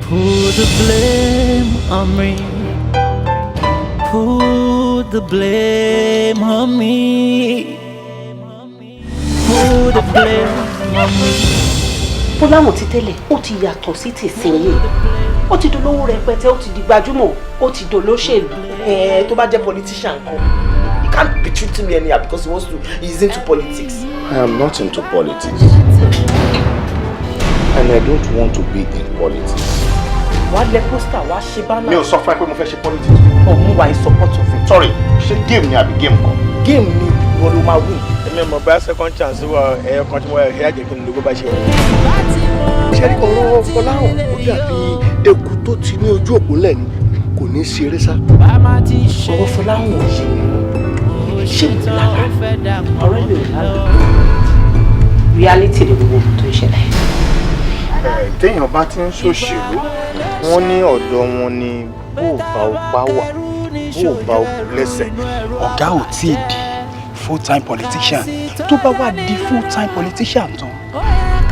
Put the blame on me. Put the blame on me. Put the blame on me. Fọláhàn ti tẹ́lẹ̀, ó ti yàtọ̀ sí ti sẹ́yìn. Ó ti dolówó rẹpẹtẹ, ó ti di gbajúmọ̀, ó ti dolóṣèlú. Tó bá jẹ́ politician kan. He can't be treating me anyhow because he's into politics. I am not into politics. And I don't want to be in politics. Wàá lẹ pósítà, wàá ṣe bánà. Mi ò sọ fún ẹ pé mo fẹ́ ṣe politics. Ọ̀hún wa in support of it. Sorry, ṣé game ni àbí game kan? Game ni ìwọ ló máa win. Èmi mọ̀ bá second chance wọ ẹyọ kan tí mo ẹ̀ àjẹ́ kí n lóko bá ṣe. Ṣé ọ̀rọ̀ Fọláhàn ó dàbí eku tó ti ní ojú òpó lẹ́ni kò ní ṣeré sá. Ọ̀rọ̀ Fọláhàn ò ṣe ṣé mo lára ọ̀rẹ́ mi ò lára. Reality ni gbogbo tó ń ṣẹlẹ̀. Téèyàn bá ti ń ṣòṣèlú, wọ́n ní ọ̀dọ̀ wọn ni bó bá o bá wà, bó bá o lẹ́sẹ̀. Ọ̀gá ò tí ì di full-time politician. Tó bá wà di full-time politician tán,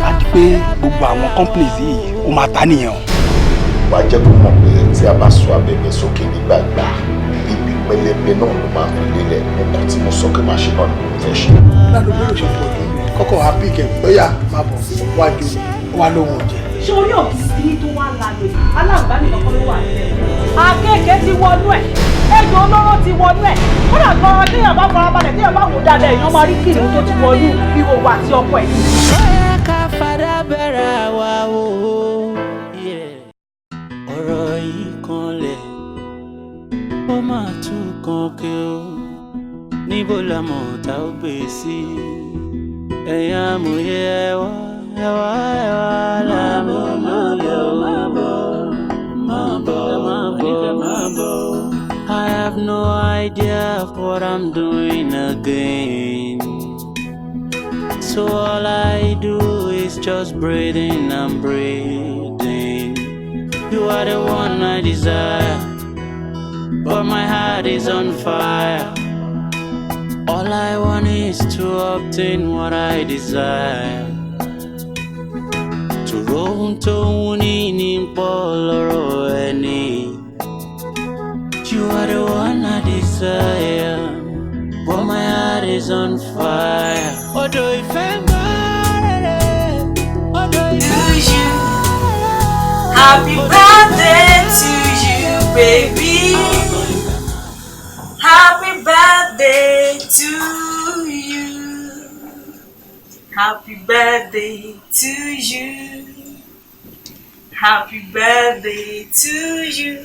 á di pé gbogbo àwọn companies yìí ó máa ta nìyẹn o. Wàá jẹ́ kó mọ̀ pé tí a bá sọ abẹ́bẹ́ sókè nígbàgbà, ibi pẹlẹbẹ náà ló máa fi lélẹ̀. Nǹkan tí mo sọ pé máa ṣe náà ni mo fẹ́ ṣe. Ládùúgbò bẹ́ẹ̀ ṣe pọ̀ jù kọ́kọ́ happy game lọ́yà máa bọ̀ wájú wá lóhùn jẹ. Ṣé orí òkìsí tó wá lálẹ́ yìí? Aláǹgbá nìkan kọ́ ló wà nílẹ̀. Àkekèé ti wọnú ẹ̀. Ejò olóró ti wọnú ẹ̀. Kódà gan-an téèyàn bá farabalẹ̀ téèyàn bá wò dáadáa èèyàn máa rí kìnìún tó ti wọnú ìwò wà àti ọkọ ẹ̀. Bóyá ká fara bẹ́ra wa wò ó. Ọ̀rọ̀ yìí kanlẹ̀, ó máa tún kan kí o. Níbo la mọ̀ tá ó gbé sí? Ẹ̀yin amòye ẹ̀wá làmọ̀ lóye o. Má bọ̀. I have no idea of what I'm doing again. So all I do is just breathing and breathing. You are the one I desire, but my heart is on fire. All I want is to obtain what I desire. To roam to winning polo any. You are the one I desire, but my heart is on fire. Odo ifemare, odo ifemare. Happy birthday to you, baby. Happy birthday to you. Happy birthday to you. Happy birthday to you.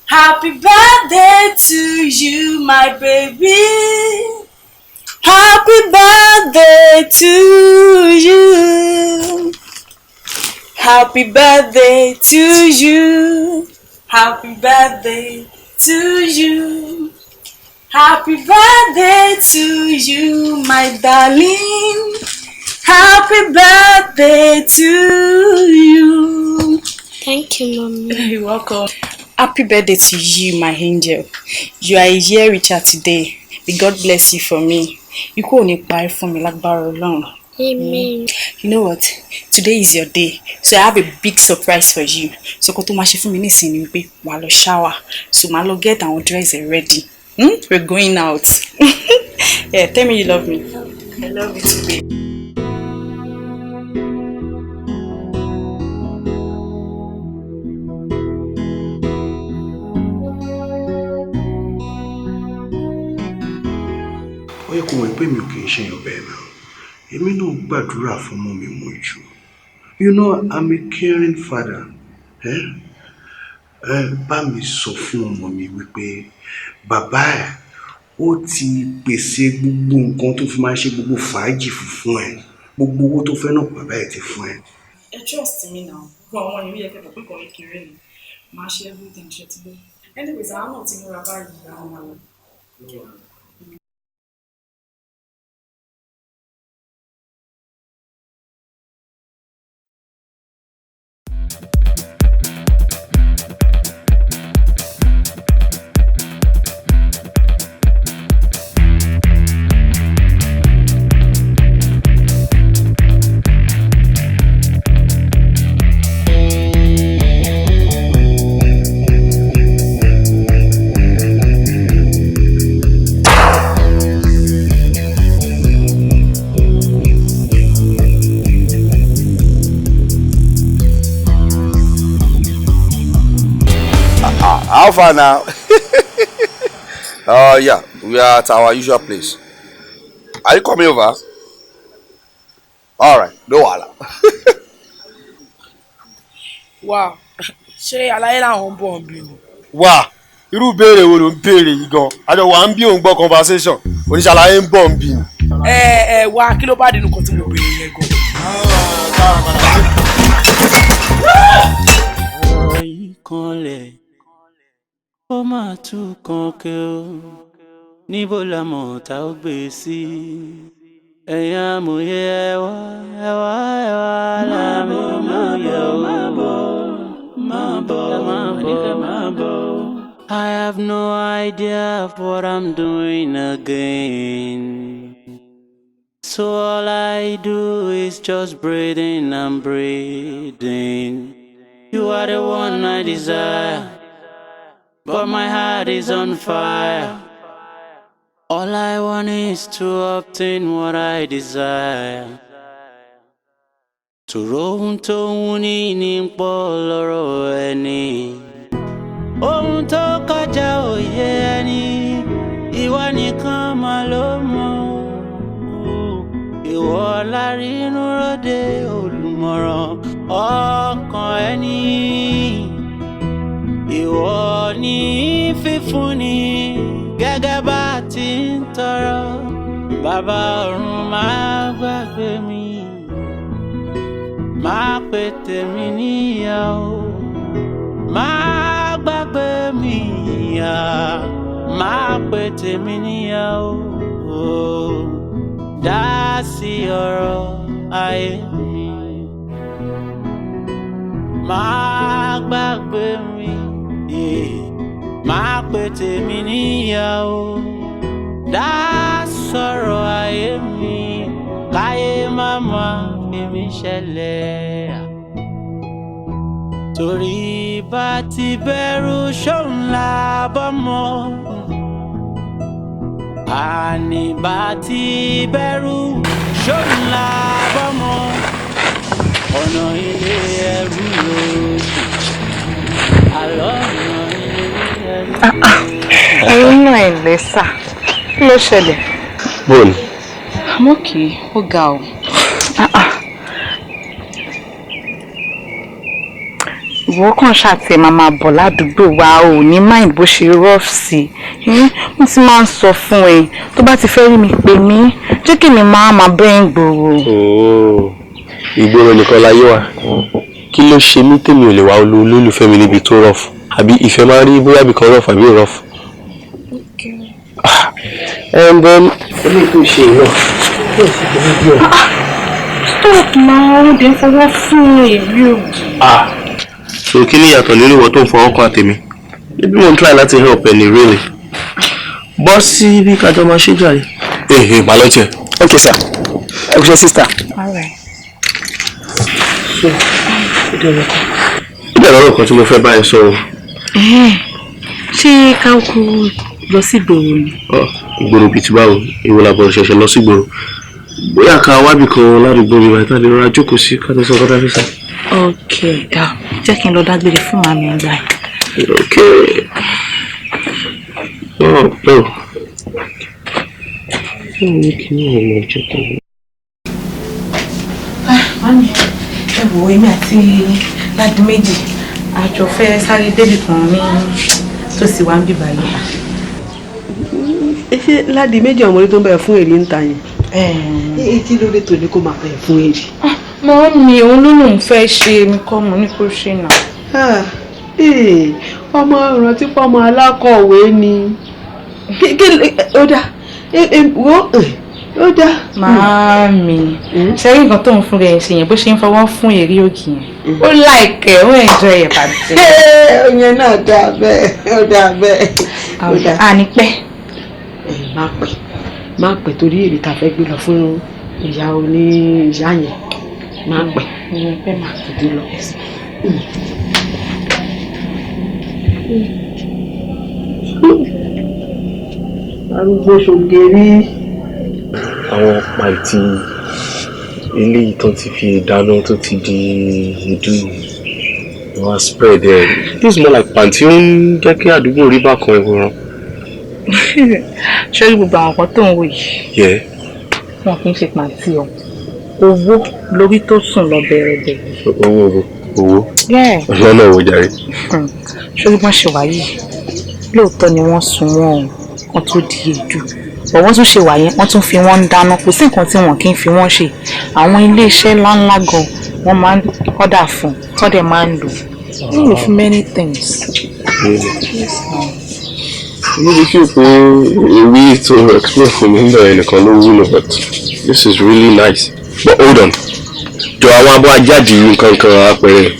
Happy birthday to you, my baby. Happy birthday to you. Happy birthday to you. Happy birthday to you. Happy birthday to you, my darling. Happy birthday to you. Thank you, Mommy. You're welcome. Happy birthday to you, my angel. You are a year richer today. May God bless you for me. You kò ní pa fún mi lágbára Ọlọ́run. Amen. You know what? Today is your day. So I have a big surprise for you. So kó tó máa ṣe fún mi nísìnyí ni pé wàá lọ shower. So màá lọ get our dress ready. We're going out. Yeah, tell me you love me. I love you too, babe. Ó yẹ kó mọ̀ pé mi ò kì í ṣe èèyàn bẹ́ẹ̀ náà. Èmi náà gbàdúrà fún ọmọ mi mú jù. You know, I'm a caring father. Bá mi sọ fún ọmọ mi wípé bàbá ẹ̀ ó ti pèsè gbogbo nǹkan tó fi máa ṣe gbogbo fàájì fún ẹ. Gbogbo owó tó fẹ́ náà bàbá ẹ̀ ti fún ẹ. Trust me now. Àwọn èèyàn yẹ kẹ́kọ̀ọ́ pé kò ní kiri ni. Máa ṣe everything ṣe ti bẹ́ẹ̀. Anyways, àwọn náà ti múra báyìí àwọn ọmọ rẹ̀. How far now? Yeah, we are at our usual place. Are you coming over? All right, no wahala. Wow, ṣé aláyé làwọn ń bọ̀ ń bí ni? Wá, irú béèrè wo ló ń béèrè yìí gan? Àjọ wà ń bí òun gbọ́ conversation. Oníṣàlàyé ń bọ̀ ń bí ni. Wá kí ló bá dínú kan tí mo béèrè yẹn gan? Ọ̀rọ̀ yìí kanlẹ̀, ó máa tún kan kẹ́ o. Níbo la mọ̀ tá ó gbé sí? Ẹ̀yin amòye ẹ̀wá láàmì amòye o. Máa bọ̀. I have no idea of what I'm doing again. So all I do is just breathing and breathing. You are the one I desire, but my heart is on fire. All I want is to obtain what I desire. To roam to winning pọ̀ lọ́rọ̀ ẹni. Ohun tó kọjá òye ẹni, ìwọ nìkan mà ló mọ̀. Ìwọ lárínú ròde olùmọ̀ràn ọkàn ẹni. Ìwọ ní fífúnni gẹ́gẹ́ bá ti ń tọrọ. Bàbá ọ̀run máa gbàgbé mi, máa pè tèmi níyàwó. Máa gbàgbé mi yá, máa pè tèmi níyàwó. Dá sí ọ̀rọ̀ ayé mi. Máa gbàgbé mi, máa pè tèmi níyàwó. Dá sọ̀rọ̀ ayé mi, káyé má máa fi mí ṣẹlẹ̀. Torí bá ti bẹ̀rù ṣóun lábọ́ mọ́. Àní bá ti bẹ̀rù ṣóun lábọ́ mọ́. Ọ̀nà ilé ẹrú lóṣù. Àlọ́ ọ̀nà ilé ẹrú lóṣù. Ẹ̀yin náà ẹ̀ lẹ́sà. Kí ló ṣẹlẹ̀? Bọ́ọ̀lù. Àmọ́ kì í, ó ga ọ́. Ìwọ kàn ṣàtẹ̀ máa bọ̀ ládùúgbò wa ò ní mind bó ṣe rough sí i. Mo ti máa ń sọ fún ẹ tó bá ti fẹ́ rí mi pè mí jẹ́ kí mi máa bẹ́ ń gbòòrò. Ìgboro nìkan láyé wa kí ló ṣe mí tèmi ò lè wá olólùfẹ́ mi níbi tó rough àbí ìfẹ́ máa rí bóyá ibìkan rough àbí ò rough. And then eléyìí tó ṣe náà yóò sì kí ní díẹ̀. Stop máa ń dé fọwọ́ fún èmi ò. So kí ni ìyàtọ̀ nínú ìwọ tó ń fọwọ́ kan àtẹ̀mí? Maybe mo ń try láti help ẹni really. Bọ́ sí bí kájọ máa ṣe jàre. Màá lọ jẹ. Okay sir. Ẹ kú ṣe sister. All right. So ìdí ọ̀rọ̀ kan tí mo fẹ́ bá ẹ sọ o. Ṣé káwọ́kú lọ sí ìgboro ni? Ìgboro bíi ti báwo? Ìwọ làbọ̀ ṣẹ̀ṣẹ̀ lọ sí ìgboro. Bóyá ká wábì kan ládùúgbò mi báyìí tàbí rọra jókòó sí ká tó sọ kọ́tà fi sá. Okay, jẹ́ kí n lọ dágbére fún màmí ọ̀gá ẹ̀. Okay. Oh. Mami, ẹ wo èmi àti Adedimeji àjọ fẹ́ sáré débì kan ní tó sì wá ń bì báyìí. Ṣé Adedimeji ọmọdé tó ń bẹ̀rẹ̀ fún èrè ń ta yẹn? Kí ló dé tó ní kó máa bẹ̀rẹ̀ fún èrè? Mọ́mí òun ló lòun fẹ́ ṣe mi kọ́ mo ní kó ṣe náà. Ọmọ ìrántí pọ̀ ọmọ alákọ̀wé ni. Ó dá ó dá. Màámi ṣẹ́rí nǹkan tó ń fún rẹ̀ ṣe yẹn bó ṣe ń fọwọ́ fún èrè ògì yẹn ó láìkẹ́ ó enjoy ẹ̀ bàjẹ́. Ìyẹn náà dáa bẹ́ẹ̀ ó dáa bẹ́ẹ̀. Àní pẹ́. Má pẹ́ torí èrè tá a fẹ́ gbé lọ fún ìyá oní ìyá yẹn. Má pẹ́. Ìyẹn pẹ́ máa tètè lọ. Arúgbó ṣògèrè. Àwọn pàìtì eléyìí tó ti fi dáná tó ti di ìdú Oh, spread there. This is more like pantheon. Get here, do go river coin. Show you about what don't we? Yeah. Wọ́n kì í ṣe pàǹtí o. Owó lórí tó sùn lọ bẹ̀rẹ̀. Owó. Yeah. Lọ́nà owó jàre. Ṣé bí wọ́n ṣe wà yìí? Lóòótọ́ ni wọ́n sun wọ́n kan tó di èédú. Bọ̀ wọ́n tún ṣe wà yẹn, wọ́n tún fi wọ́n ń dáná. Kò sí nǹkan tí wọ́n kì í fi wọ́n ṣe. Àwọn ilé iṣẹ́ ńláńlá gan wọ́n máa ń order fún, tọ́dẹ̀ máa ń lò. Wọ́n lò fún many things. Yes, Maybe people we to explain for me in the color, but this is really nice. But hold on. Do I want to jáde nǹkan àpẹẹrẹ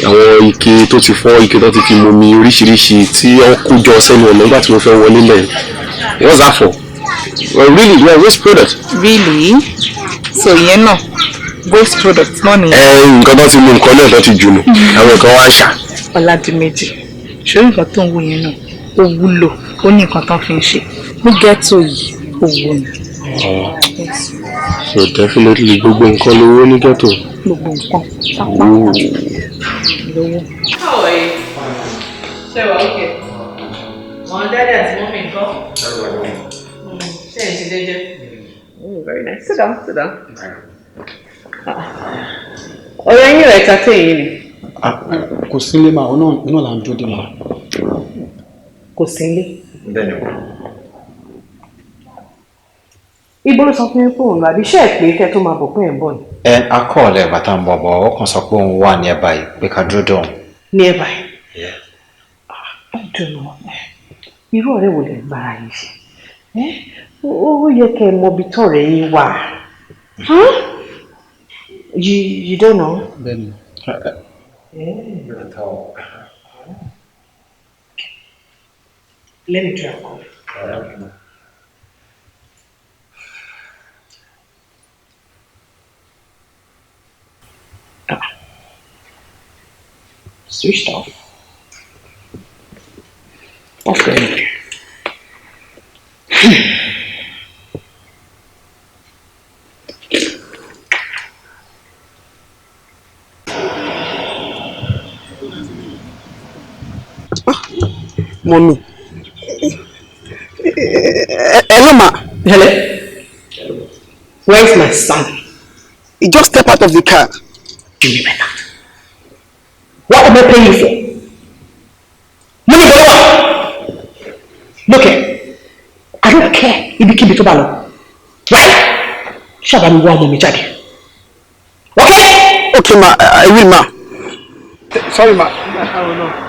àwọn ike tó ti fọ́ ike tó ti fi mú mi oríṣiríṣi tí ó kó jọ sẹ́nu ọ̀nà nígbà tí mo fẹ́ wọlé lẹ́yìn. What's that for? Well, really, yeah, waste product. Really? So yẹn náà waste product náà ni. Nǹkan tó ti mú nǹkan náà tó ti jù nù. Àwọn nǹkan wá ṣà. Ọládìméjì. Ṣé nǹkan tó ń wo yẹn náà? Ó wúlò, ó ní nǹkan tán fi ń ṣe. Ní ghetto yìí, ó wù ní. Yes. So definitely gbogbo nǹkan lówó ní ghetto. Gbogbo nǹkan. Lówó. How are you? Ṣé wà ókè? Wọ́n dáadé àti mọ́mí nǹkan. Ṣé ẹ̀ ṣe jẹ́jẹ́? Very nice. Sit down, sit down. Ọ̀rọ̀ yín rẹ̀ tàtẹ́ yìí ni. Kò sí ilé máa, náà là ń dúró dé máa. Kò sí ilé. Bẹ́ẹ̀ni. Ibo ló sọ fún yín pé òun lọ àbí iṣẹ́ ẹ̀ pé kẹ́ tó máa bọ̀ pé ẹ̀ ń bọ̀ ni. Akọ́ọ̀lẹ̀ bàtà ń bọ̀ ó kàn sọ pé òun wà nearby pé ká dúró dé òun. Nearby? Yeah. I don't know. Irú ọ̀rẹ́ wo lè gbára yìí ṣe? Ó yẹ kẹ́ ẹ mọ ibi tọ́rẹ̀ yín wà. You don't know? Bẹ́ẹ̀ni. Let me try and call it. Switched off. Okay. Mommy. Hello, ma. Hello. Where is my son? He just stepped out of the car. Give me better. What am I paying you for? Money for what? Look here. I don't care if you keep it over. Right? Shabba mi wa ọmọ mi jáde. Okay? Okay, ma. I will, ma. Sorry, ma. I will not.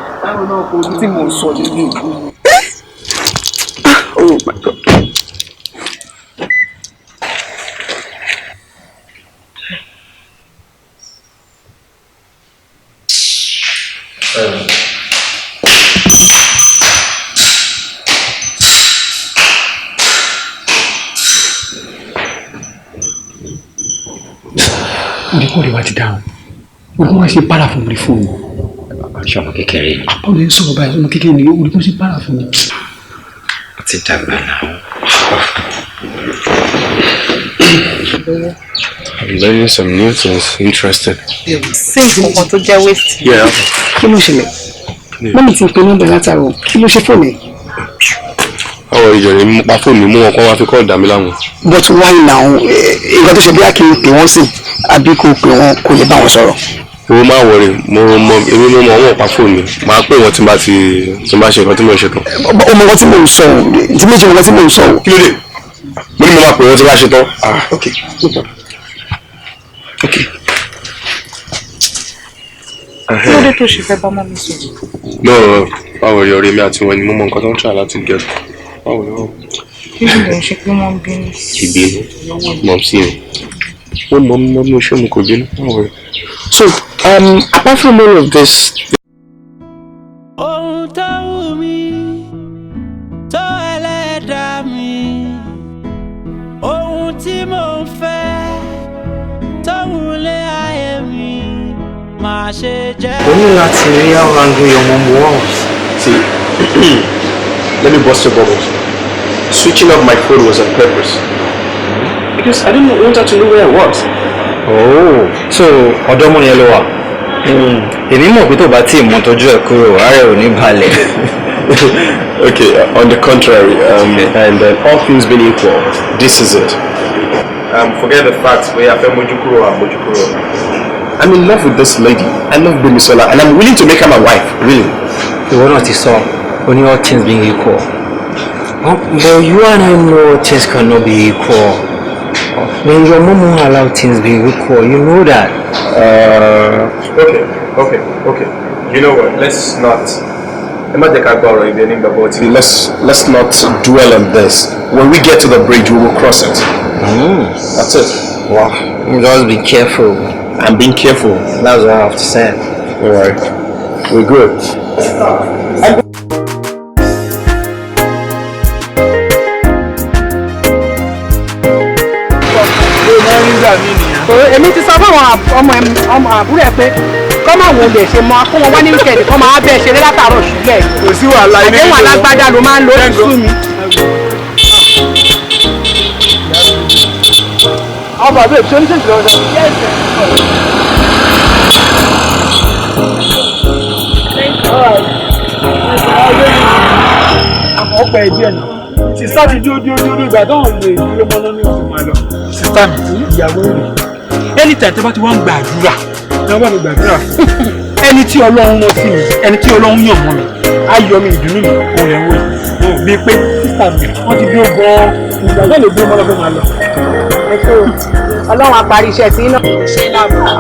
Oh my God. Kò lè wá ti dáhùn. Gbogbo wọn ṣe para fún mi fóònù. Ṣé ọmọ kékeré ni? Àpò lè sọ̀rọ̀ báyìí ọmọ kékeré ni orí kan ṣe para fún mi. Ó ti dàgbà náà. I'm learning some new things. Interesting. Sí nǹkan tó jẹ́ waste. Yeah. Kí ló ṣẹlẹ̀? Mọ́mí ti pe nọ́mbà látàrọ̀. Kí ló ṣe fóònù ẹ̀? Àwọn ìjọ̀rẹ̀ mú pa fóònù mú wọn kọ́ wá fi kọ́ dàmí láwọn. But why now? Nǹkan tó ṣe bí Akin pè wọ́n sí àbí kò pè wọ́n kò lè bá wọn sọ̀rọ̀. Owó máa wọ̀rẹ̀ èmi ló mọ wọn pa fóònù máa pè wọ́n tí n bá ṣe nǹkan tí mo ń ṣe tán. Ọmọ nǹkan tí mò ń sọ ò tí méjì nǹkan tí mò ń sọ ò. Kí ló dé? Mo ní mo máa pè wọ́n tí n bá ṣe tán. Okay. Okay. Kí ló dé tó ṣe fẹ́ bá mọ́ mi sọ̀rọ̀? No, báwo yọrí èmi àti wọn ni mo mọ nǹkan tó ń try láti get. Báwo ni wọ́n? Kí ló dé ṣe pé wọ́n ń bínú? Ìbínú mọ̀ sí mi. Ó mọ mi ṣé mo kò bínú. Báwo ni? So, apart from all of this. Ohun tó wù mí tó ẹlẹ́dàá mi, ohun tí mò ń fẹ́ tó wùlé ayé mi máa ṣe jẹ́. O ní láti rí how angry your mom was. See, let me bust your bubbles. Switching off my phone was on purpose. Because I didn't want her to know where I was. Oh, so ọ̀dọ̀ ọmọ yẹn ló wà. Èmi mọ̀ pé tó bá tí mọ̀ tọ́jú ẹ̀ kúrò, ààrẹ ò ní balẹ̀. Okay, on the contrary, and all things being equal, this is it. Forget the facts where I feel mojukuro and mojukuro. I'm in love with this lady. I love Bimisola, and I'm willing to make her my wife. Really. Ìwọ náà ti sọ, only all things being equal. But you and I know things cannot be equal. When your mom won't allow things being equal, you know that. Okay. You know what? Let's not dwell on this. When we get to the bridge, we will cross it. That's it. Wow. Just be careful. I'm being careful. That's what I have to say. Alright. We're good. Èmi ti sọ fún ọmọ àbúrò ẹ pé kọ́ máa wò lè ṣe mọ́ kó wọn wá ní wíkẹ̀ndì kọ́ máa bẹ́ẹ̀ ṣeré látàárọ̀ ṣùgbẹ́. Kò sí wàhálà ilé ìlú. Àdéhùn alágbádá ló máa ń lo oṣù mi. Ọba bẹ́ẹ̀ tí ó ń ṣèṣì lọ́dọ̀. Ọ̀pọ̀ ẹ̀dí ẹ̀ nà. Sísá ti dúró ìgbà tó ń lè dúró mọ́ lọ́nà oṣù máa lọ. Sísá mi, ìyàwó rẹ̀. Anytime tó bá ti wá ń gbàdúrà, ní wọ́n bá mi gbàdúrà fún. Ẹni tí Ọlọ́run rán sí mi, ẹni tí Ọlọ́run yàn mọ́ mi, ayọ̀ mi ìdùnnú mi, òun rẹ̀ wò. Bíi pé sísá mi, wọ́n ti dúró gan-an, ìgbà tó lè dúró mọ́ lọ́fẹ́ máa lọ. Ẹ kó Ọlọ́run àparí iṣẹ́ tí iná.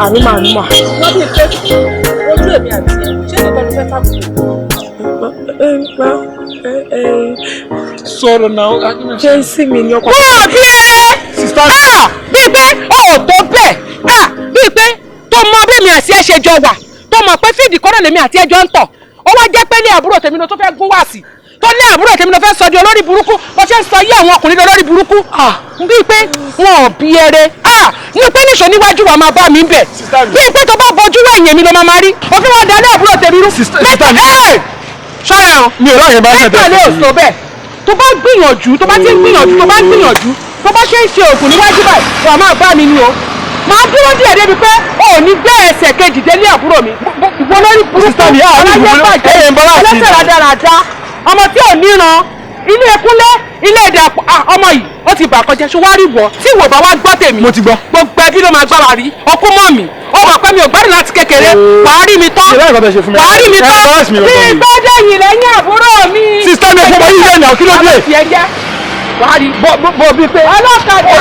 Ànímà. Wọ́n bí pé ojú èmi àti ẹ̀ ṣé ìtọ́jú fẹ́ káàkiri? Sọ̀rọ̀ náà. Ṣé ń sìn mí ní ọkọ̀? Wọ́n bí ẹ! Sísá mi. Bíi pé ó tó bẹ́ẹ̀. Bíi pé tó mọ bẹ́ẹ̀ mi àti ẹ ṣe jọ wà. Tó mọ̀ pé fíìdì kọ́nà lèmi àti ẹjọ́ ń tọ̀. Ó wá jẹ́ pé ní àbúrò tèmi ló tó fẹ́ gún wá sí. Tó ní àbúrò tèmi ló fẹ́ sọ di olórí burúkú. Bó ṣe ń sọ yé àwọn ọkùnrin lórí burúkú. Bíi pé wọn ò bí eré. Ní pé níṣó níwájú wa máa bá mi bẹ̀. Bíi pé tó bá bojú wẹ̀yìn mi ló máa rí. Òfin wọn dalẹ́ àbúrò tèmi rú. Ṣọ́ra o. Mi ò ráyè bá ṣe bẹ́ẹ̀. Mẹ́ta lè sọ bẹ́ẹ̀. Tó bá gbìyànjú, tó bá ti ń gbìyànjú, tó bá ṣe ń ṣe òògùn níwájú báyìí, wà máa bá mi ní o. Máa dúró díẹ̀ débi pé o ò ní gbé ẹsẹ̀ kejì délé àbúrò mi. Ìwọ lórí burúkú, aláyé bàjẹ́, ẹlẹ́sẹ̀ rádaràda, ọmọ tí ò níran, ilé ẹkúnlé, ilé èdè ọmọ yìí, ó ti bà kọjá ṣe wá rí wọ. Tí ìwọ bá wá gbọ́ tèmi, mo ti gbọ́. Gbogbo ẹbí ló máa gbá wa rí, ọkú mọ́ mi. Ó mọ̀ pé mi ò gbádùn láti kékeré, wàá rí mi tán. Wàá rí mi tán. Bí gbọ́dọ̀ yìí lẹ́yìn àbúrò mi. Sísá mi fún wáyé yẹn náà, kí ló dé? Wàá rí bọ́ bí pé ọlọ́kadà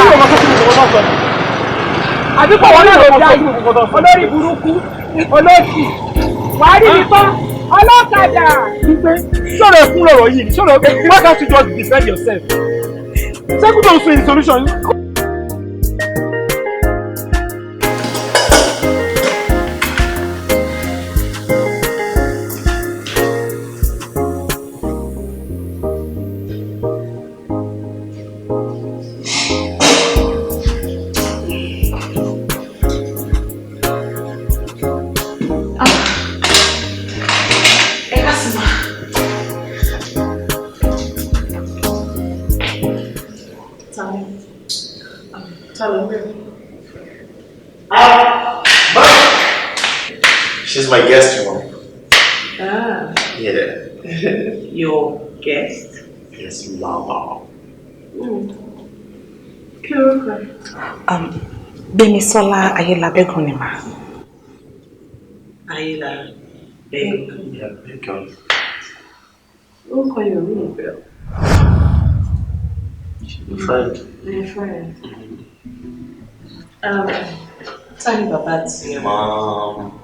àbí pọ̀ wọ́n náà ló dá yìí olórí burúkú olóòtú wàá rí mi tán ọlọ́kadà. Sọ̀rọ̀ ẹ̀kún lọ̀rọ̀ yìí, sọ̀rọ̀ why can't you just defend yourself? Segun don say the solution. She's my guest, you know. Yeah. Your guest? Yes, mama. Bimisola Ayelabegun ni ma. Ayelabegun. Yeah, Begun. Who call you real girl? Your friend. My friend. Tell me about your Mom.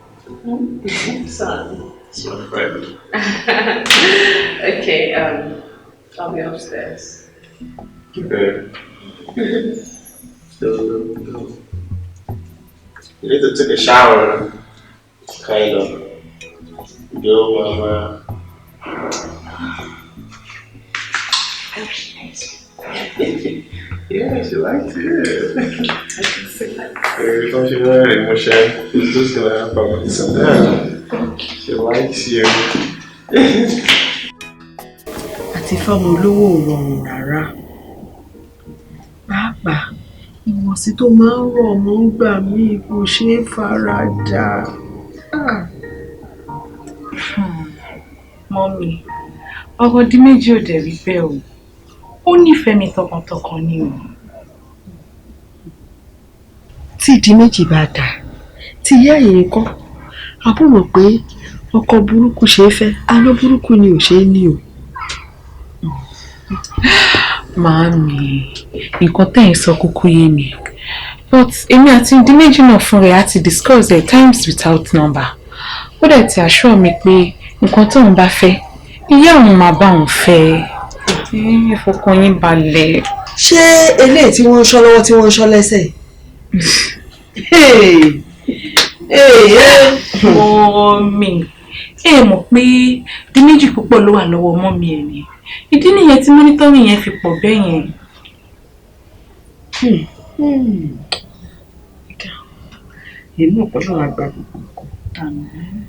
Son. It's my friend. Okay, I'll be upstairs. Okay. Go. You need to take a shower. Kind of. Go, mama. Yeah, she likes it. Every time she wears it, Moshe, she's just gonna have fun with something. She likes you. Àti fọ́mọ olówó ò rọrùn rárá. Pàápàá, ìwọ̀sí tó máa ń rọ̀ ọmọ ń gbà mí kò ṣeé faradà. Mọ́mí, ọkọ Adedimeji ò dẹ̀ rí bẹ́ẹ̀ o. Ó nífẹ̀ẹ́ mi tọkàntọkàn ni o. Tí Adedimeji bá dà, tí ìyá yìí kọ́, àbúrò pé ọkọ burúkú ṣe é fẹ́, aló burúkú ni ò ṣe é ní o. Màámi, nǹkan tẹ́ ẹ̀ sọ kúkú yé mi. But èmi àti Adedimeji náà fún rẹ̀ á ti discuss their times without number. Ó dẹ̀ ti assure mi pé nǹkan tóun bá fẹ́, ìyá òun máa bá òun fẹ́. Ẹ fọkàn yín balẹ̀. Ṣé eléyìí tí wọ́n ń ṣọ́ lọ́wọ́ tí wọ́n ń ṣọ́ lẹ́sẹ̀? Mọ́mí, ẹ mọ̀ pé Adedimeji púpọ̀ ló wà lọ́wọ́ mọ́mí ẹ̀ ni. Ìdí nìyẹn tí mọ́nítọ́rì yẹn fi pọ̀ bẹ́ẹ̀ yẹn. Èmi ò pẹ̀lú àgbà gbogbo nǹkan.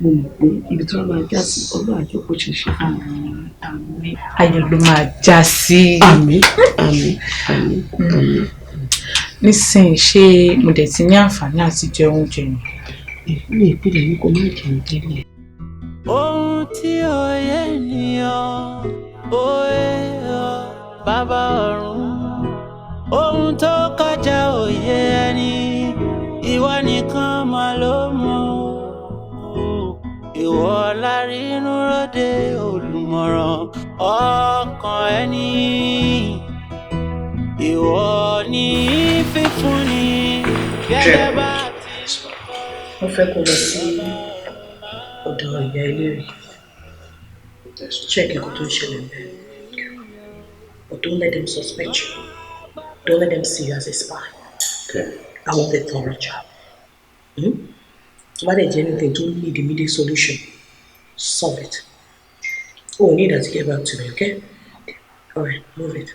Mo mọ̀ pé ibi tí wọ́n máa já sí ọlọ́run àjọpọ̀ ṣẹ̀ṣẹ̀. Ayọ̀ ló máa já sí. Àmín, àmín, àmín, àmín. Nísìnyí ṣé mo dẹ̀ ti ní àǹfààní àti jẹ oúnjẹ mi? Mi ìpínlẹ̀ yìí kò má jẹun tẹ́lẹ̀. Ohun tí ó yé ènìyàn, ó yé ọ bàbá ọ̀run. Ohun tó kọjá òye ẹni, ìwọ nìkan mà ló mọ̀. Ìwọ lárínú ròde olùmọ̀ràn ọkàn ẹni. Ìwọ ni fífúnni gẹ́gẹ́ bá ti sọ. Mo fẹ́ kó lọ sí ọ̀dọ̀ ìyá eléré. Check nǹkan tó ń ṣẹlẹ̀ bẹ́ẹ̀. But don't let them suspect you. Don't let them see you as a spy. Okay. I want a thorough job. Why did anything to need immediate solution? Solve it. Oh, need her to get back to me, okay? Alright, move it.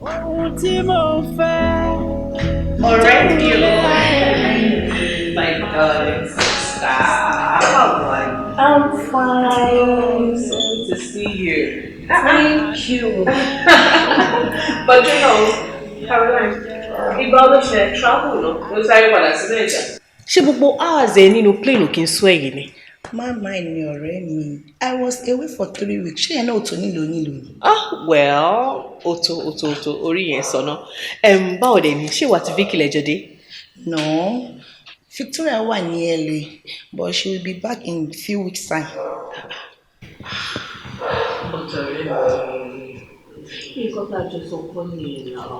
Ohun tí mo fẹ́. Already, my darling sister. How are you? I'm fine. So good to see you. Thank you. But you know, Caroline, ìgbà wo ṣe travel lọ? Ló sáré padà sí Nàìjíríà. Ṣé gbogbo hours ẹ nínú plane kì í sún ẹ̀yìn ni? Má mind mi ọ̀rẹ́ mi. I was away for 3 weeks. Ṣé ẹ náà ò tó nílò ni? Well, oto orí yẹn sọ náà. Báwo dẹ̀ ni? Ṣé wà ti Vicky lẹ́jọ́ dé? No. Victoria wà ní LA, but she will be back in a few weeks time. Nǹkan tá a jọ sọ kọ́ ni ìlànà.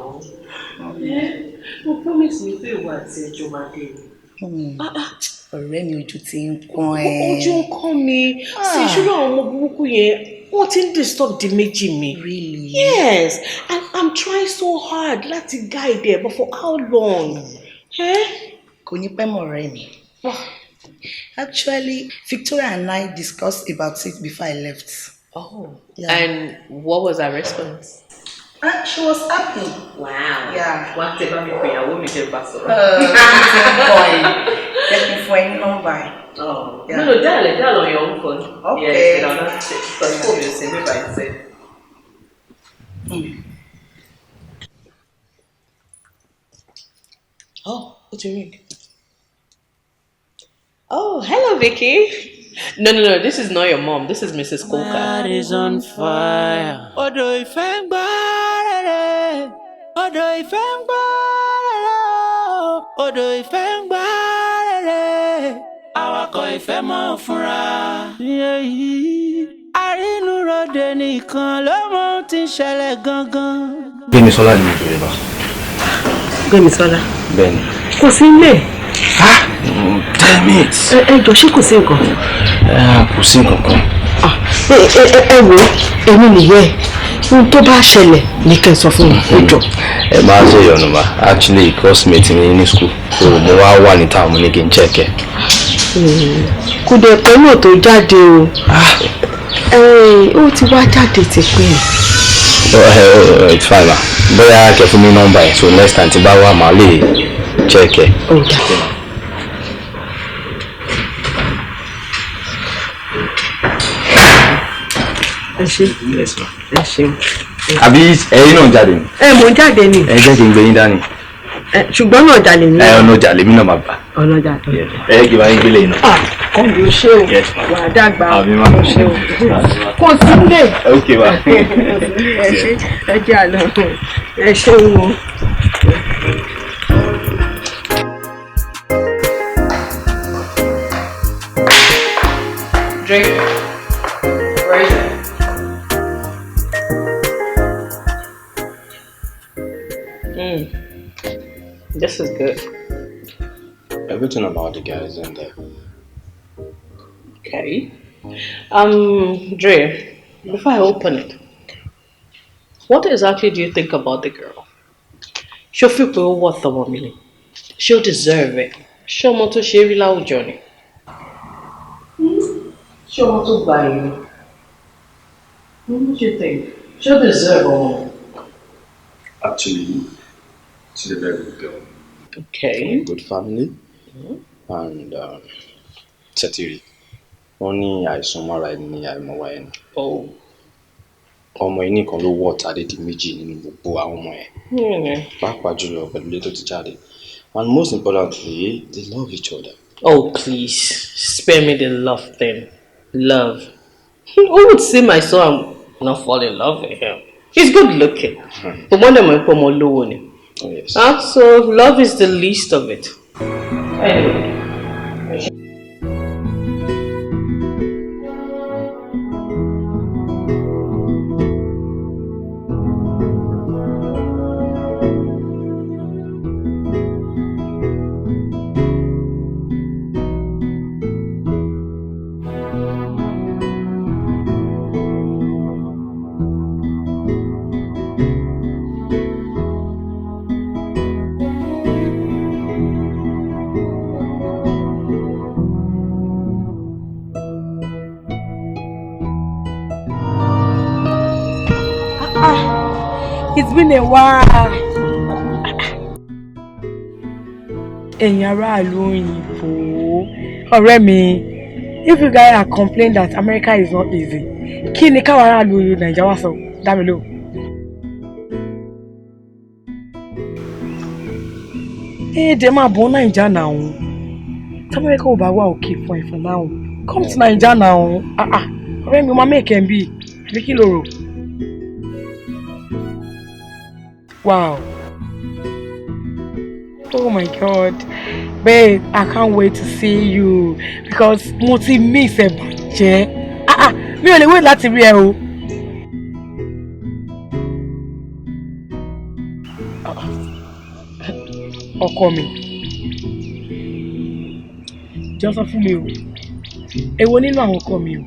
Mo promise mi pé ìwà àti ẹjọ́ máa dé. Ọ̀rẹ́ mi ojú ti ń kán ẹ. Ojú ń kán mi. Sí ìṣúná àwọn ọmọ burúkú yẹn, wọ́n ti ń disturb Adedimeji mi. Really? Yes, and I'm trying so hard láti guide her, but for how long? Kò ní pẹ́ mọ́ ọ̀rẹ́ mi. Actually, Victoria and I discussed about it before I left. Oh, yeah. And what was her response? She was happy. Wow. Yeah. What about me for your woman to pass on? Let me for any number. Oh. Yeah. No, dial on your own phone. Okay. Yes, and that's it. Because phone will send me by itself. Oh, what's your ring? Oh, hello, Vicky. No, this is not your mom. This is Mrs. Coker. My heart is on fire. Odo ìfẹ́ ń gbárẹ́rẹ́. Odo ìfẹ́ ń gbárẹ́rẹ́. Odo ìfẹ́ ń gbárẹ́rẹ́. Awakọ̀ ìfẹ́ mọ̀ fúnra. Arínúròde nìkan ló mọ̀ ohun tí ń ṣẹlẹ̀ gangan. Gbémisọ́lá ni mo bèrè bá. Gbémisọ́lá. Bẹ́ẹ̀ni. Kò sí ilé. Damn it. Ẹ jọ ṣé kò sí nǹkan? Kò sí nǹkan kan. Ẹ wo èmi nìyẹn ohun tó bá ṣẹlẹ̀ ní kẹ́ ẹ sọ fún mi ẹ jọ. Ẹ máa ṣe ìyọnu ma actually classmate mi ní school so mo wá wà ní táwọn ní kí n check ẹ. Kò dẹ̀ pẹ́ náà tó jáde o. Ó ti wá jáde ti pẹ́. It's fine ma bóyá kẹ́ fún mi nọ́mbà ẹ̀ so next time tí bá wà máa lè check ẹ. Ẹ ṣé. Yes ma. Ẹ ṣeun. Àbí ẹ̀yin náà jáde ni. Mò ń jáde ni. Ẹ jẹ́ kí n gbé yín dání. ṣùgbọ́n náà jalè ní. ọ̀nà ọjà lèmi náà máa gbà. ọ̀nà ọjà tó. kí n bá yín gbélé iná. kọ́ńdé o ṣé o wà á dàgbà o ṣé o kò sí lè. ok wa. ẹ jẹ́ àná ẹ ṣé o. Drink. Where is it? This is good. Everything about the guy is in there. Okay. Dre, before I open it, what exactly do you think about the girl? She'll feel worth the $1 She'll deserve it. She'll want to share your journey. She'll want to buy you. What do you think? She'll deserve it. Actually, she's a very good girl. Okay. From a good family. And Chetiri. Only I saw right in the way. Oh. Ọmọ yìí nìkan ló wọ̀ Adedimeji nínú gbogbo àwọn ọmọ ẹ̀. Pàápàá jùlọ pẹ̀lú ilé tó ti jáde. And most importantly, they love each other. Oh, please. Spare me the love thing. Love. Who would say my son not fall in love with him? He's good looking. But one of my pomo low. Oh, yes. So love is the least of it. Anyway. It's been a while. Ẹ̀yin aráàlú òyìnbó, ọ̀rẹ́ mi, if you guys are complaining that America is not easy, kí ni káwọn aráàlú Nàìjíríà wá sọ? Dá mi lóhùn. Dẹ̀ máa bọ̀ Nàìjíríà náà. Tí America ò bá wà òkè fún ẹ̀ for now, come to Nàìjíríà náà. Ọ̀rẹ́ mi, o máa make ẹ̀ bí, àbí kí ló rò? Wow. Oh my God. Babe, I can't wait to see you because mo ti miss ẹ bàjẹ́. Mi ò lè wait láti rí ẹ o. Ọkọ mi. Jọ sọ fún mi o. Èwo nínú àwọn ọkọ mi o.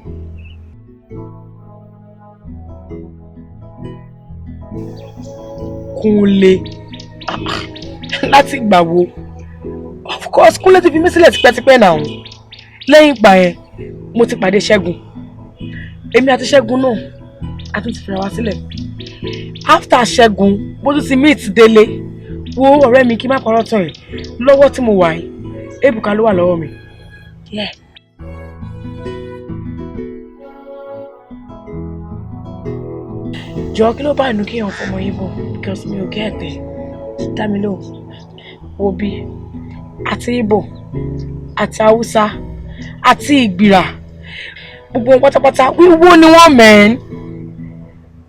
Kúnlé. Láti ìgbà wo? Of course, Kúnlé ti fi mí sílẹ̀ tipẹ́tipẹ́ náà. Lẹ́yìn ìgbà yẹn, mo ti pàdé Ṣẹ́gun. Èmi àti Ṣẹ́gun náà, a tún ti fira wa sílẹ̀. After Ṣẹ́gun, mo tún ti meet Délé. Wo ọ̀rẹ́ mi kí n má parọ́ tán ẹ̀. Lọ́wọ́ tí mo wà yìí, Ebuka ló wà lọ́wọ́ mi. Yeah. Jọ kí ló bá inú kí èèyàn fọmọ yín bọ̀ because mi ò gẹ́ ẹ̀tẹ̀. Dá mi lóhùn. Wo bí àti Ìgbò àti Haúsá àti Ìgbìrà gbogbo wọn pátápátá wíwó ni wọ́n mẹ́rin.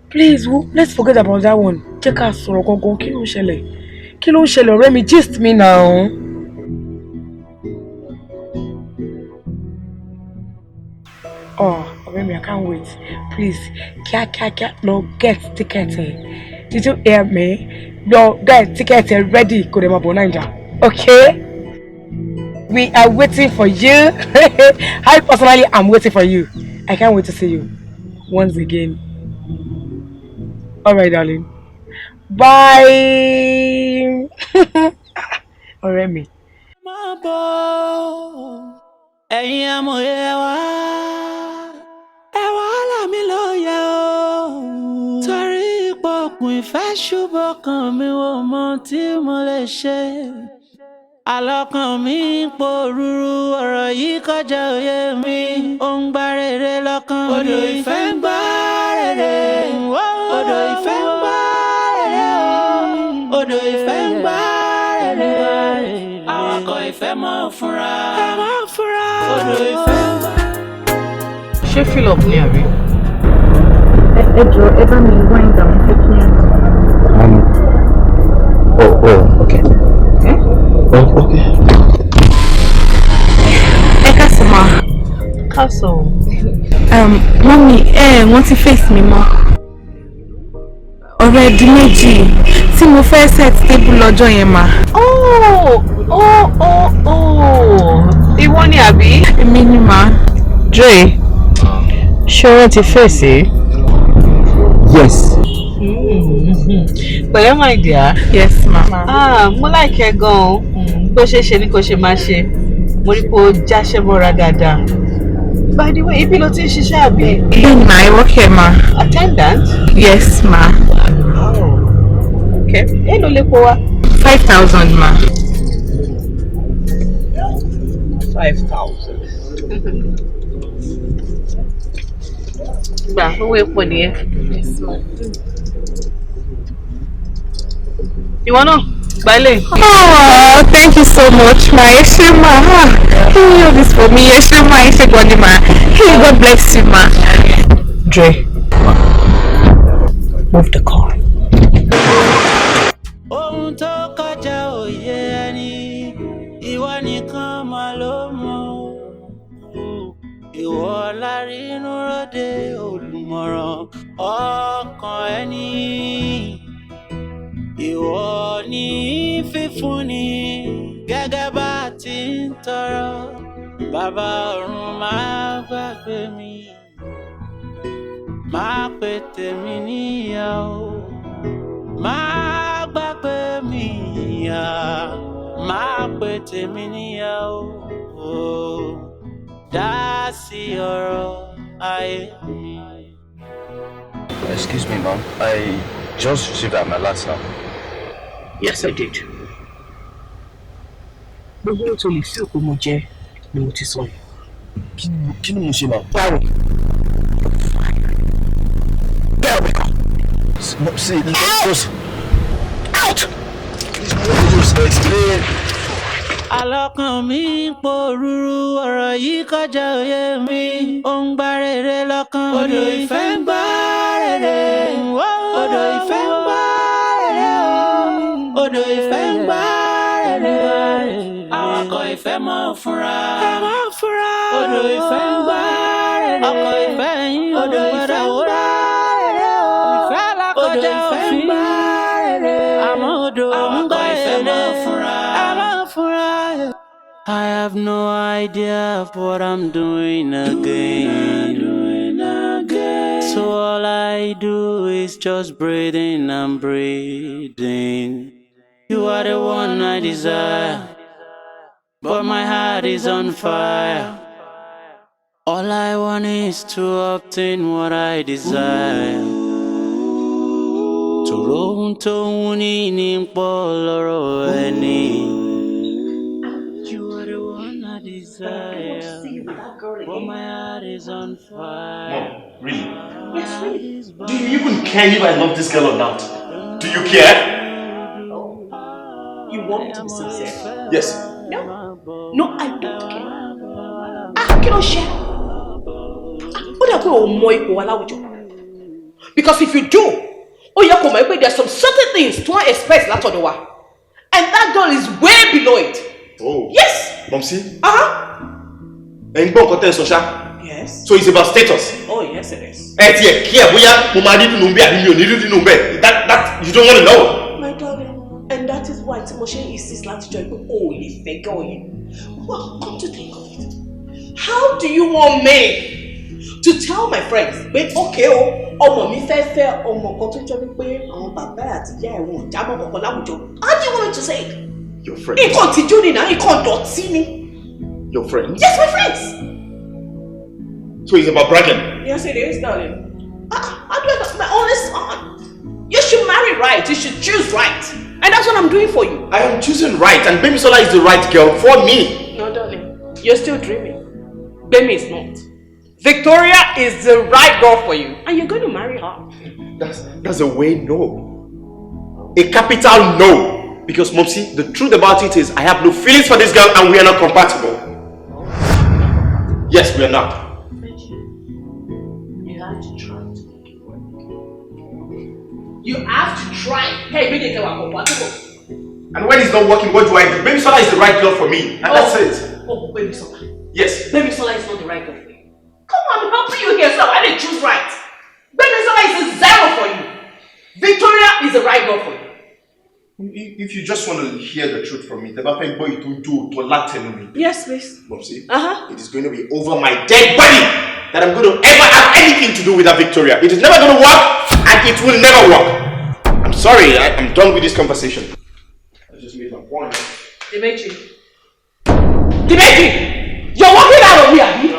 Please, let's forget about that one. Jẹ́ ká sọ̀rọ̀ gangan kí ló ń ṣẹlẹ̀? Kí ló ń ṣẹlẹ̀ ọ̀rẹ́ mi gist me now. Oh, ọ̀rẹ́ mi, I can't wait. Please, kíákíákíá lọ get ticket ẹ̀. Did you hear me? Lọ get ticket ẹ̀ ready kò dé máa bọ̀ Naija. Okay? We are waiting for you. I personally am waiting for you. I can't wait to see you once again. All right, darling. Bye. Ọ̀rẹ́ mi. Ẹ̀yin amòye wa, ẹ wá là mí lóye o. Torí ìpọ̀kùn ìfẹ́ ṣùgbọ́n kan mi ò mọ tí mo lè ṣe. Àlọ́kàn mi ń pòrúurú ọ̀rọ̀ yìí kọjá òye mi. Ó ń gbá rere lọ́kàn mi. Odò ìfẹ́ ń gbá rere. Odò ìfẹ́ ń gbá rere o. Odò ìfẹ́ ń gbá rere. ìfẹ́ mọ́ fúnra. Odò ìfẹ́ ń gbà. Ṣé fill up ní àbí? Ẹ jọ̀ọ́ ẹ bá mi wind down fẹ́ kí n. Okay. Okay. Ẹ káàsán ma. Káàsán. Mọ́mí wọ́n ti face mi mọ́. Ọ̀rẹ́ Adedimeji tí mo fẹ́ set table lọ́jọ́ yẹn ma. Ìwọ ni àbí? Èmi ni ma. Dre, ṣé wọ́n ti fèsì? Yes. Pẹ̀lẹ́ my dear. Yes ma. Mo like ẹ gan-an. Bó ṣe ni kò ṣe máa ṣe. Mo rí pé o jáṣẹ́ mọ́ra dáadáa. By the way, ibi ló ti ń ṣiṣẹ́ àbí? Bẹ́ẹ̀ni ma, I work here ma. Attendant? Yes ma. Okay. Èló lè kó wa? 5,000 ma. 5,000. Gbà owó epo nìyẹn. Yes ma. Ìwọ náà gba ilé. Oh, thank you so much ma. Ẹ ṣé ma. Can you do this for me? Ẹ ṣé ma. Ẹ ṣé gan ni ma. Hey, God bless you ma. Dre, move the car. Ohun tó kọjá òye ẹni, ìwọ nìkan mà ló mọ̀. Ìwọ lárínú ròde olùmọ̀ràn ọkàn ẹni. Ìwọ ní fífúnni gẹ́gẹ́ bá ti ń tọrọ. Bàbá ọ̀run máa gbàgbé mi. Máa pè tèmi níyàwó. Máa gbàgbé mi yá. Máa pè tèmi níyàwó. Dá sí ọ̀rọ̀ ayé mi. Excuse me, ma'am. I just received that my last now. Yes, I did. Gbogbo tó lè fi òkú mo jẹ ni mo ti sọ yìí. Kí ni mo ṣe, ma'am? Báwo? Get away. See, just out. Just explain. Alọ́kàn mi ń pòrúurú ọ̀rọ̀ yìí kọjá òye mi. Ó ń gbá rere lọ́kàn mi. Odò ìfẹ́ ń gbá rere. Odò ìfẹ́ ń gbá rere. Odò ìfẹ́ ń gbá rere. Awakọ̀ ìfẹ́ mọ́ fúnra. Odò ìfẹ́ ń gbá rere. Ọkọ̀ ìfẹ́ yín ò gbọ́dọ̀ wúrà. Ìfẹ́ lákọjá òfin. Àmọ́ odò ń gbá rere. I have no idea of what I'm doing again. So all I do is just breathing and breathing. You are the one I desire, but my heart is on fire. All I want is to obtain what I desire. To roam to winning in Poloro any. Desire, but my heart is on fire. Mom, really? Yes, really. Do you even care if I love this girl or not? Do you care? You want me to be sincere? Yes. No, I don't care. Kí ló ṣe? Ó dà pé o mọ ipò wa láwùjọ. Because if you do, ó yẹ kó mọ̀ pé there are some certain things to expect látọ̀dọ̀ wa. And that girl is way below it. Oh. Yes. Mom, see? And go content social. Yes. So it's about status. Oh yes, it is. That you don't want to know. My darling, and that is why Timoshe insists láti join pé o lè fẹ́ girl yẹn. Well, come to think of it, how do you want me to tell my friends pé okay o ọmọ mi fẹ́ ọmọ kan tó jọ wípé àwọn bàbá àti ìyá ẹ̀ wọn ò jábọ̀ kankan láwùjọ? How do you want me to say it? Your friends. Nǹkan tìjú ni náà, nǹkan dọ̀tí ni. Your friends? Yes, my friends. So it's about bragging? Yes, it is, darling. How do I know? My only son. You should marry right. You should choose right. And that's what I'm doing for you. I am choosing right, and Baby Sola is the right girl for me. No, darling. You're still dreaming. Baby is not. Victoria is the right girl for you. And you're going to marry her. That's a way no. A capital no. Because, Mopsy, the truth about it is I have no feelings for this girl and we are not compatible. Yes, we are not. You have to try to make it work. You have to try. Hey, make it compatible. And when it's not working, what do I do? Baby Sola is the right girl for me. And that's it. Oh, Baby Sola. Yes. Baby Sola is not the right girl for you. Come on, I'm helping you here, so I didn't choose right. Baby Sola is a 0 for you. Victoria is the right girl for you. If you just want to hear the truth from me, the boy to do to Latin. Yes, please. Mopsy, it is going to be over my dead body that I'm going to ever have anything to do with that Victoria. It is never going to work and it will never work. I'm sorry, I'm done with this conversation. I just made my point. Dimeji, you're walking out of here, Abi?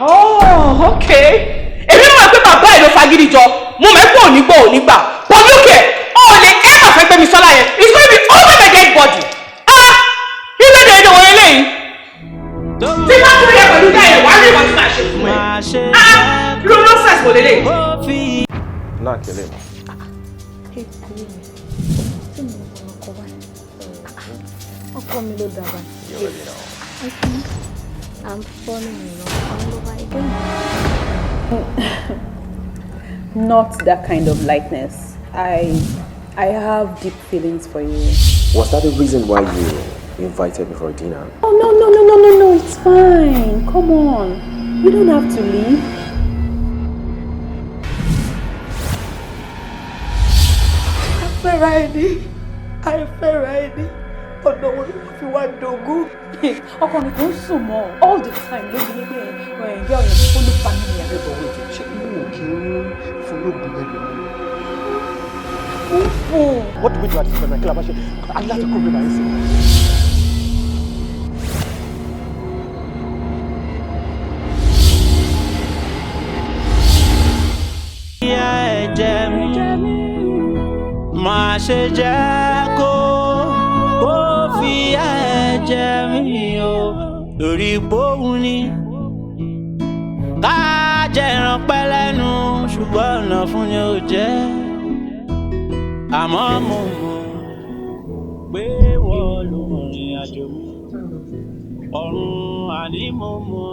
Oh, okay. If you want to put my boy in a fagiri job, but look here, all the ever affect Baby Sola here is going to be over my dead body. You know the way lane. See what you hear when you die, why do you want to smash it? You don't know sense for the lane. Not kill him. I'm falling in love all over again. Not that kind of lightness. I have deep feelings for you. Was that the reason why you invited me for dinner? Oh, no, it's fine. Come on. You don't have to leave. I fẹ́ ra ẹni. Ọ̀dọ̀ wo ló fi wá dogun? Ọkùnrin kan sùn mọ́ all the time lóbi nígbà ẹ̀yọ́ yẹn ó ní family àgbẹ̀bọ̀ wẹ̀. Ṣé inú ò kí ń fún lóògùn lẹ́nu? What do we do at this point? Kí la bá ṣe? A ní láti kúrò nígbà yẹn sí. Má ṣe jẹ́ kó fi ẹ̀jẹ̀ mi o lórí bóun ni ká jẹran pẹ́ lẹ́nu ṣùgbọ́n ọ̀nà fún ni ó jẹ́ àmọ́ mo mọ̀ pé wọ́n ló rìn àjò mi ọ̀run àní mo mọ̀.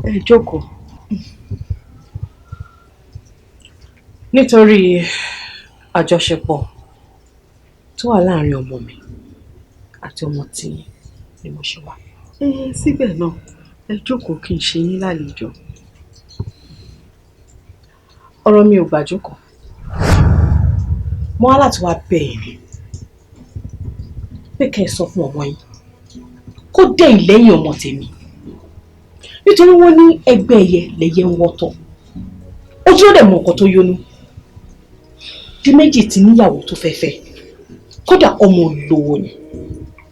Ẹ jókòó. Nítorí àjọṣepọ̀ tó wà láàrin ọmọ mi àti ọmọ tí ni mo ṣe wá. Síbẹ̀ náà ẹ jókòó kí n ṣe yín lálejò. Ọ̀rọ̀ mi ò gbà jókòó. Mo wá láti wá bẹ̀ ẹ́ ni pé kẹ́ ẹ sọ fún ọmọ yín kó dẹ̀yìn lẹ́yìn ọmọ tèmi. Nítorí wọ́n ní ẹgbẹ́ ẹyẹ lẹyẹ ń wọ́tọ̀. Ojú ó dẹ̀ mọ nǹkan tó yónú. Dimeji ti níyàwó tó fẹ́ fẹ́. Kódà ọmọ olówó ni.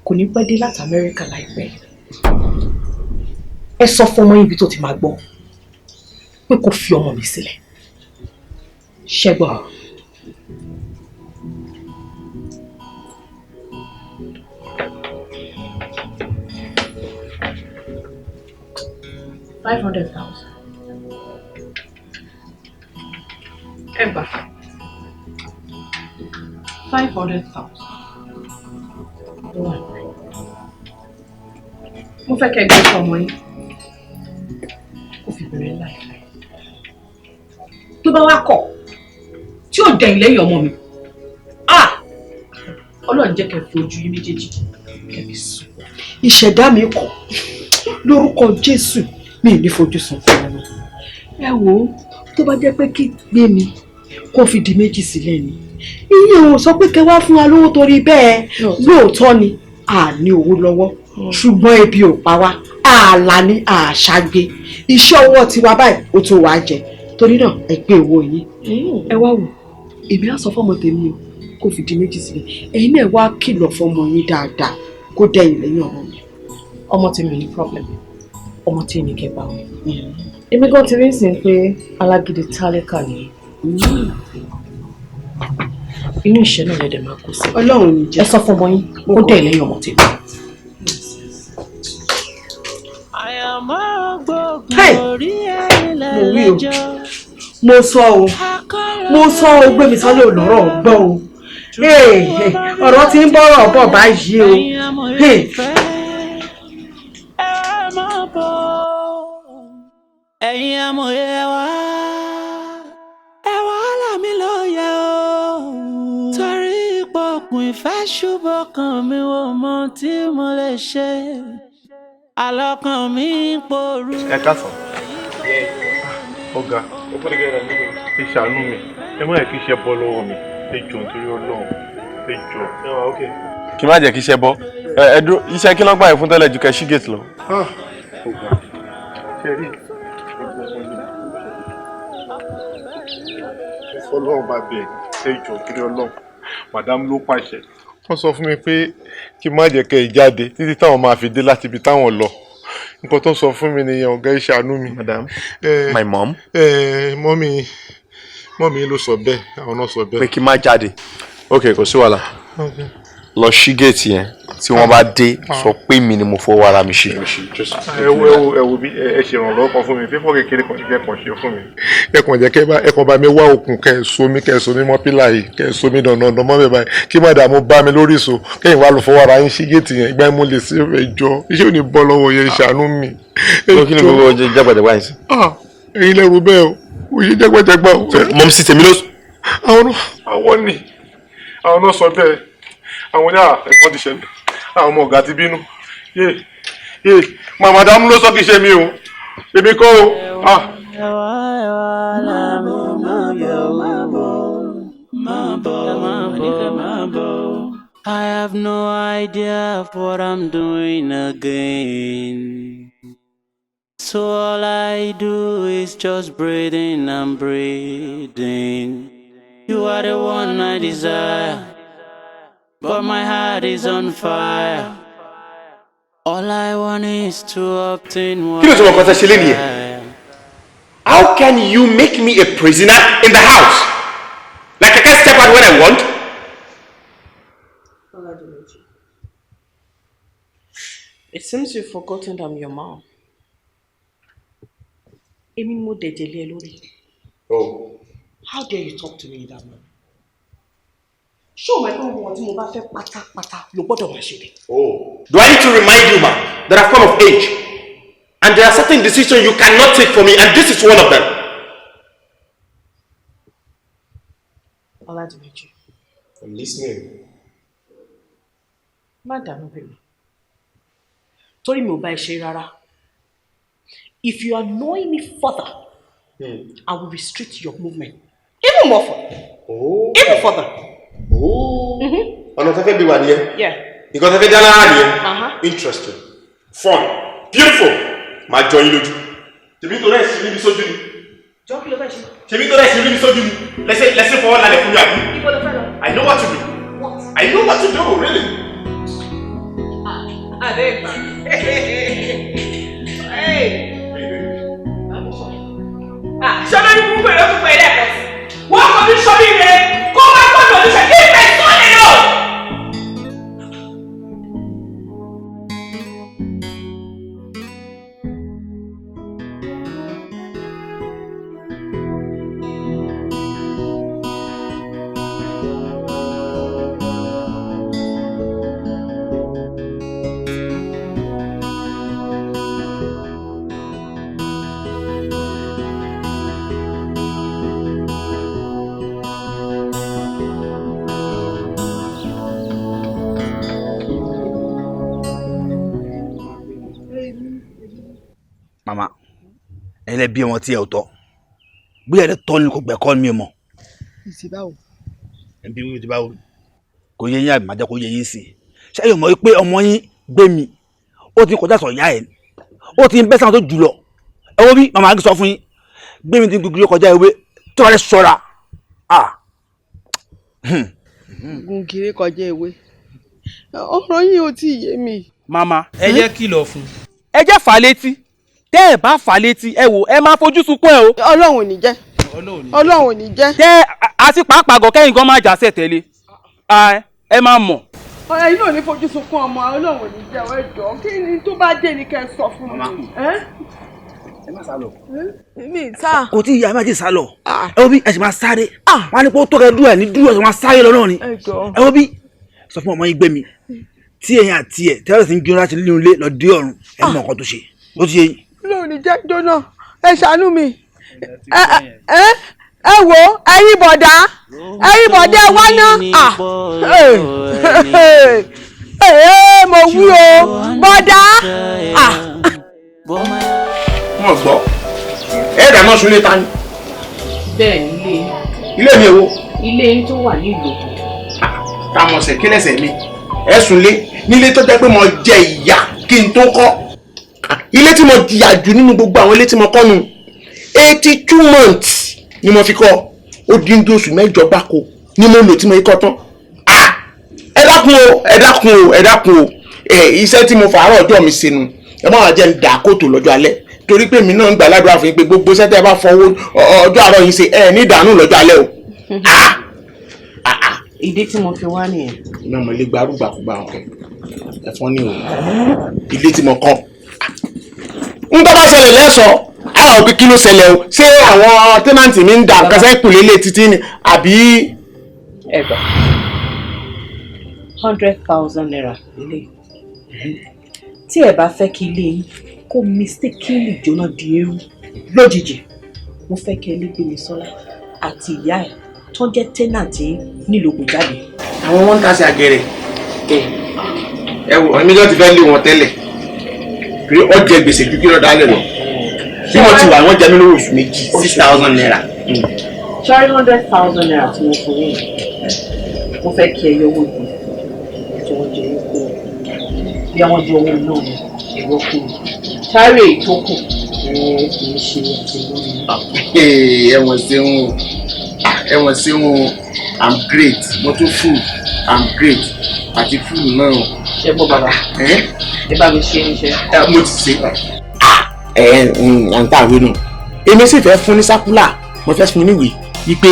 Kò ní pẹ́ dé láti Amẹ́ríkà láìpẹ́. Ẹ sọ fún ọmọ yín ibi tó ti máa gbọ́ pé kó fi ọmọ mi sílẹ̀. Ṣẹ́gbọ́n. $500,000. Ember. $500,000. Mo fẹ́ kẹ́ gbé fún ọmọ yín. Kó fi bẹ̀rẹ̀ láìpẹ́. Tó bá wá kọ̀, tí ò dẹ̀yìn lẹ́yìn ọmọ mi. Ọlọ́run jẹ́ kẹ́ fi ojú yín méjèèjì kẹ́ fi sùn. Ìṣẹ̀dá mi kọ̀ lórúkọ Jésù mi ò ní fojú sùn fún ọmọ. Ẹ wò ó tó bá jẹ́ pé kí gbé mi kó fi Dimeji sílẹ̀ ni. Iye ò sọ pé kẹ́ wá fún wa lówó torí bẹ́ẹ̀ lóòótọ́ ni a ní owó lọ́wọ́ ṣùgbọ́n ebi ò pa wá ààlà ní àṣàgbé iṣẹ́ ọwọ́ tiwa báyìí ó tó wàá jẹ torí náà ẹ gbé owó yín. Ẹ wá wò èmi á sọ fọ́mọ tèmi o kó fi Dimeji sílẹ̀ ẹ̀yin náà wá kìlọ̀ fọ́mọ yín dáadáa kó dẹ̀yìn lẹ́yìn ọmọ mi. Ọmọ tèmi ò ní problem. Ọmọ tí èmi kẹ́ bá wọn. Èmi gan ti rí sí pé alágídí tálíkà ni. Inú ìṣẹ́ náà lẹ́dẹ̀ máa kó sí. Ọlọ́run ní jẹ́. Ẹ sọ fún ọmọ yín kó dẹ̀ lẹ́yìn ọmọ tèmi. mo wí o mo sọ o gbé mi sọ́lé olóró gbọ́ o ọ̀rọ̀ tí ń bọ́rọ̀ bọ̀ báyìí o. ẹ̀yin amòye ẹ wá là mí lóye o torí ìpọ̀kùn ìfẹ́ ṣùgbọ́n kan mi ò mọ tí mo lè ṣe àlọ́kàn mi ń porú. ẹ káàsán ọ̀gá ẹ ṣàánú mi ẹ má yẹ kí iṣẹ́ bọ́ lọ́wọ́ mi ẹ jọ̀ọ́ nítorí Ọlọ́run ẹ jọ̀ọ́. kí má jẹ́ kí iṣẹ́ bọ́ ẹ dúró iṣẹ́ kí ló gbà yín fún tẹ́lẹ̀ ju kẹ́ ṣí gate lọ. ọ̀gá ṣe rí Ọlọ́run bá bẹ̀ ẹ jọ̀ọ́ nítorí Ọlọ́run madam ló pàṣẹ wọ́n sọ fún mi pé kí má jẹ́ kẹ́ ẹ jáde títí táwọn máa fi dé láti ibi táwọn lọ nǹkan tó sọ fún mi nìyẹn ọ̀gá ẹ ṣàánú mi. madam my mom. mọ́mí ló sọ bẹ́ẹ̀ àwọn náà sọ bẹ́ẹ̀. pé kí má jáde ok kò sí wàhálà lọ ṣí géètì yẹn tí wọ́n bá dé sọ pé mi ni mo fọwọ́ ara mi ṣe. ẹ wo bí ẹ ṣe ìrànlọ́wọ́ kan fún mi fífọ́ kékeré kan jẹ́ kan ṣe fún mi ẹ kàn jẹ́ ẹ kàn bá mi wá òkun kẹ́ ẹ so mi mọ́ pílà yìí kẹ́ ẹ so mi dandan mọ́ bẹ́ẹ̀ báyìí kí mádàmú bá mi lórí ìṣó kẹ́yìn wá lọ fọwọ́ ara yín ṣí géètì yẹn ìgbà mo lè ṣe ẹjọ́ iṣẹ́ ò ní bọ́ lọ́wọ́ yẹn ṣàánú mi. kí ni gbogbo jágbàjàgbà yìí sí. ẹ̀yin lẹ́rù bẹ́ẹ̀ o òye jágbàjàgbà o. mọ̀ sí tèmi ló. àwọn náà sọ bẹ́ẹ̀ àwọn ní ẹ̀kọ́ ti ṣẹlẹ̀ àwọn ọmọ ọ̀gá ti bínú màmá ló sọ kí ṣe mi o èmi kọ́ o. I have no idea of what I'm doing again. So all I do is just breathing and breathing. You are the one I desire, but my heart is on fire. All I want is to obtain what I desire. How can you make me a prisoner in the house? Like I can't step out when I want? Adedimeji, it seems you've forgotten I'm your mom. Èmi mo dẹ̀jẹ̀ lé lórí. Oh. How dare you talk to me in that manner? Show my own what mo bá fẹ́ pátápátá ló gbọ́dọ̀ máa ṣe. Oh. Do I need to remind you, ma'am, that I've come of age? And there are certain decisions you cannot take for me, and this is one of them. Adedimeji. I'm listening. Má dànù bẹ̀ mí. Torí mi ò bá ẹ ṣe rárá. If you annoy me further, I will restrict your movement. Even more further. Oh. Even further. Oh. Ọ̀nà tó fẹ́ bí wà nìyẹn. Yeah. Nǹkan tó fẹ́ dá lára nìyẹn. Interesting. Fun. Beautiful. Máa jọ yín lójú. Tèmi tó rẹ̀ sí níbi sójú ni. Jọ́ kí ló fẹ́ ṣe? Tèmi tó rẹ̀ sí níbi sójú ni. Lẹ́sẹ̀ fọwọ́ lálẹ́ fún mi àbí. Ibo ló fẹ́ lọ? I know what to do. What? I know what to do, really. Adedimeji. Hey. Ṣọlá ní gbogbo èrò tó pẹ̀lẹ́ ẹ̀kọ́ sí. Wọ́n kọ́ ní sọ́rí rẹ̀ kó wá gbọ́dọ̀ ní ṣe kí ìfẹ́ tó lè lọ. Mama, ẹ̀yin lẹ bí ọmọ tí ẹ ò tọ́ bí ẹ lè tọ́ ni kò gbẹ̀kọ́ mi mọ̀. ìsì báwo. ẹ bí wíwí ti báwo kò yẹ yín àbí màá jẹ́ kó yẹ yín sí i ṣé yóò mọ̀ pé ọmọ yín gbé mi ó ti kọjá sọ ìyá ẹ̀ ó ti ń bẹ́ sáwọn tó jù lọ ẹ wo bí màmá sọ fún yín gbé mi ti gbogbo kọjá ewé tí wọ́n lè ṣọ́ra. gun kiri kọjá ewé ọ̀rọ̀ yín ò tí ì yé mi. màmá ẹ jẹ́ kìlọ̀ fún ẹ jẹ́ fà á létí tẹ́ ẹ bá fà á létí ẹ wò ẹ máa fojú sunkún ẹ o. ọlọ́run ò ní jẹ́ ọlọ́run ò ní jẹ́. tẹ́ àti pàápàá gan kẹ́yìn gan máa jà sẹ̀ tẹ́lẹ̀ ẹ máa mọ̀. ẹ̀yin náà ní fojú sunkún ọmọ ọlọ́run ò ní jẹ́ ẹ jọ̀ọ́ kí ni tó bá dé ni kẹ́ ẹ sọ fún mi. ẹ má sá lọ. mi sá. kò tí ìyá ẹ má ti sá lọ. ẹ wo bí ẹ sì máa sáré. wọn á ní kó tó kẹ dúró ẹ ní dúró ẹ sì máa sáré lọ náà ni. ẹ wo bí sọ fún ọmọ yín gbé mi tí ẹ̀yin àti ẹ tẹ́lẹ̀ sí ń jóná láti nínú ilé lọ dé ọ̀run ẹ mọ nǹkan tó ṣe ó ti yé yín. lóòní jẹ́ jóná ẹ ṣàánú mi ẹ wo ẹ̀yin bọ̀dá wá ná mo wí o bọ̀dá. mo gbọ́ ẹ dáná sunlé ta ni. bẹ́ẹ̀ ilé mi èwo. ilé yín tó wà nílùú. ká mọ̀ sẹ̀ kí lẹ́sẹ̀ mi ẹ sunlé nílé tó jẹ́ pé mo jẹ ìyà kí n tó kọ́ ilé tí mo jìyà jù nínú gbogbo àwọn ilé tí mo kọ́ nu 82 months ni mo fi kọ́ ó dín dí oṣù mẹ́jọ gbáko ni mo lò tí mo yí kọ́ tán ẹ dákun o iṣẹ́ tí mo fàárọ̀ ọjọ́ mi ṣe nu ẹ má wá jẹ́ ń dà kóòtù lọ́jọ́ alẹ́ torí pé mi náà ń gbà ládùúrà fún yín pé gbogbo iṣẹ́ tẹ́ ẹ bá fọwọ́ ọjọ́ àárọ̀ yín ṣe ẹ ní ìdààmú lọ́jọ́ alẹ́ o. ìdí tí mo fi wá nìyẹn. iná mo lè gba arúgbàkúgbà ọkọ ẹ̀fọn ní o ilé tí mo kọ́ ń tọ́ bá ṣẹlẹ̀ lẹ́sọ̀ọ́ àwọn òpin kí ló ṣẹlẹ̀ o ṣé àwọn tẹ́nàntì mi ń da nǹkan sẹ́kù lélẹ̀ títí ni àbí. ẹ gbà 100,000 naira ilé tí ẹ bá fẹ́ kí ilé yín kó mistakenly jóná di eérú lójijì mo fẹ́ kí ẹ lé Gbémisọ́lá àti ìyá ẹ̀ tó jẹ́ tẹ́nàntì nílògùn jáde. àwọn wọn ń ta sí àgẹrẹ ẹ wò ọ̀nà méjì ti fẹ́ lé wọn tẹ́lẹ̀ pé ó jẹ gbèsè ju kí lọ́ọ́ dálẹ̀ lọ bí wọ́n ti wà wọ́n jẹ mí lówó oṣù méjì 6,000 naira. sọ́rí 100,000 naira tí mo fún yín mo fẹ́ kí ẹ yọ owó ìgbà tí wọ́n jẹ owó kúrò bí àwọn jẹ owó náà ẹ̀rọ kúrò sáré ìtókù kì í ṣe àtìlóyún. ẹ̀wọ̀n ṣeun o I'm great mo tún food I'm great àti food náà. ṣé bọ́ bàbá ẹ bá mi ṣe iṣẹ́. mo ti ṣe àǹtá àwé nù èmi sì fẹ́ fún ní sákúlà mo fẹ́ fún níwèé wípé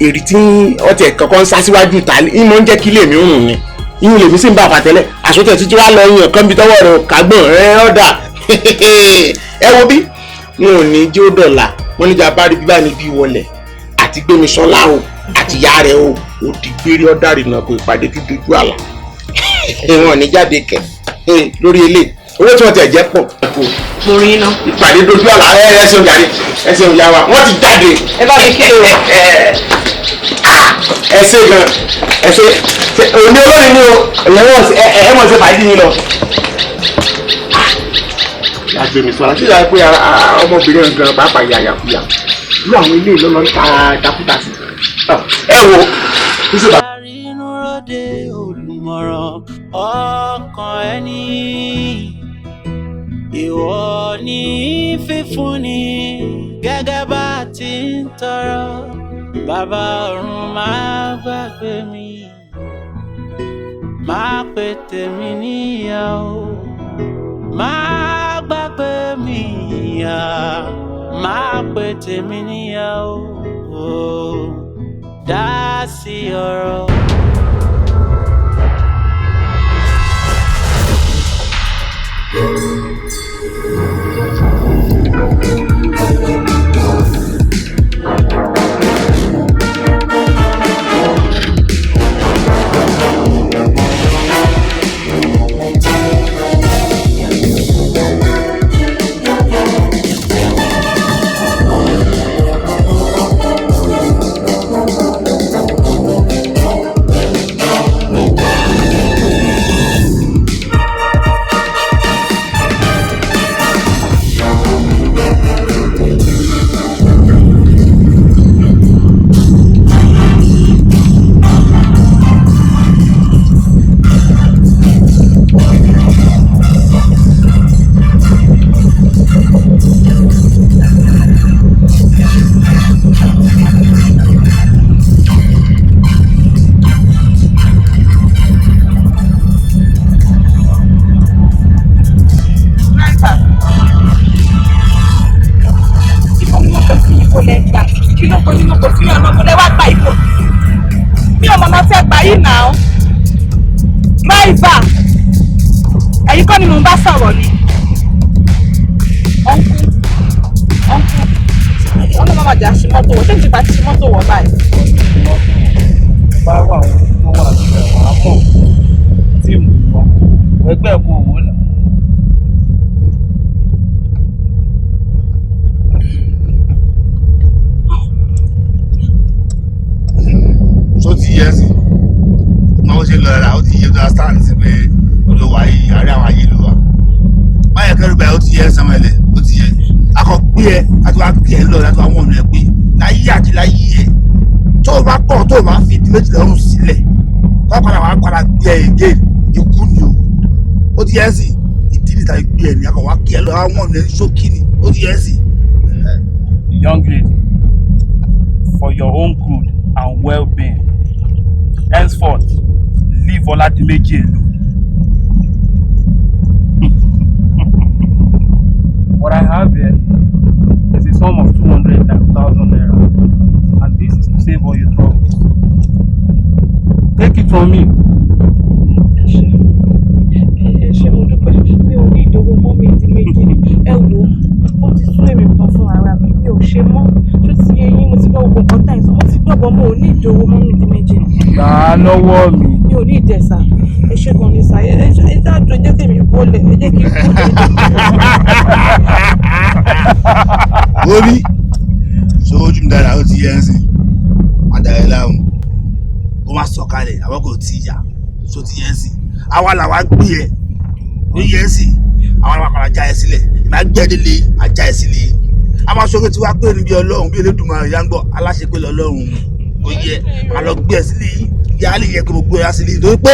èrì tí ọtí ẹ̀ kankan ń sá síwájú ìta ìmọ̀ ń jẹ́ kí ilé mi rùn ni ìyún lèmi sì ń bá àfàtẹ́lẹ̀ àsọtẹ̀ títí wá lọ yàn kán bí tọwọ́ rẹ̀ kágbọ̀n ọ̀dà ẹ wo bí wọn ò ní jí ó dọ̀là wọn níjà bá rí bíbá ní bí wọlé àti Gbémisọ́lá o àti ìyá rẹ̀ o òdì gbére ọ̀dàrí náà kò ìpàdé tó dojú àlà wọn ò ní jáde kẹ lórí ilé owó tí wọ́n ti ẹ̀jẹ̀ pọ̀. mo rí iná. ìpàdé dojú àlà ẹ ṣeun jàre ẹ ṣeun ìyá wa wọ́n ti jáde. ẹ bá mi kéde o. ẹ ṣe gan ẹ ṣe òní olórin ni o ẹ mọ̀ ṣe fàájì yín lọ. Gbémisọ́lá ṣé ìyá pé ọmọbìnrin gan pàápàá yà yàkúyà irú àwọn ilé ìlọ́lọ́ ń ta takúta sí. ẹ wo àrínúròde olùmọ̀ràn ọkàn ẹni ìwọ ní fífúnni gẹ́gẹ́ bá ti ń tọrọ bàbá ọ̀run máa gbàgbé mi máa pè tèmi níyàwó máa gbàgbé mi yá máa pè tèmi níyàwó dá sí ọ̀rọ̀. àti àṣìmọ́tò wọ̀ ṣé ti bá ti ṣìmọ́tò wọ̀ báyìí. bá wà wọn tó wà níbẹ̀ wọ́n á mọ̀ tíìmù wọn ẹgbẹ́ kò wò náà. So ti yẹ sí máa ń ṣe lọ ra ó ti yẹ tó stand sí pé olówó ayé àárẹ̀ àwọn ayé ló wà báyẹn kẹrù báyìí ó ti yẹ Samuel ó ti yẹ akọ gbé ẹ àti wàá gbé ẹ lọ láti wàá wọ̀n ẹ pé láyé àti láyé ẹ tó o bá kọ̀ tó o máa fi ìdí méjì lọ́rùn sílẹ̀ tó o padà wàá padà gbé ẹ èdè ikú ni o ó ti yẹ sí ìdí níta gbé ẹ ní akọ wàá gbé ẹ lọ wàá wọ̀n ẹ ní ṣókí ni ó ti yẹ sí. Young lady, for your own good and well-being, henceforth, leave Adedimeji alone. What I have here is a sum of 200,000 naira, and this is to save all your troubles. Take it from me. Ṣé mo dúpẹ́ mi ò ní ìdòwò mọ́ mi Adedimeji ẹ wò ó ti sún èmi kan fún ara mi mi ò ṣe mọ́ tó ti yẹ yín mo ti gbọ́ gbogbo nǹkan táyì sọ mo ti gbọ́gbọ́ mo ò ní ìdòwò mọ́ mi Adedimeji. Gbà á lọ́wọ́ mi. Mi ò ní ìdẹ̀sà ẹ ṣe kan ní sàyẹ ẹ ṣáàjọ jẹ́ tèmi bọ́lẹ̀ ẹ jẹ́ kí n kú lẹ̀. Obi sójú mi dára ó ti yẹ ẹ́ sìn àdàrẹ láwọn ó máa sọ̀kalẹ̀ àwọn kò tí ì yá só ti yẹ ẹ́ sìn àwa làwa gbé ẹ ó yẹ ẹ́ sìn àwọn làwa kàrà já ẹ sílẹ̀ ìgbà gbẹ́dẹ́lé àjá ẹ sílẹ̀ a máa sọ̀rọ̀ tí wàá pè ní bí ọlọ́run bí Elédùmarè yá ń gbọ́ aláṣepé lọ́lọ́run ó yẹ àlọ́ gbé ẹ sílẹ̀ yìí yá lè yẹ kó mo gbé ẹ sílẹ̀ nítorí pé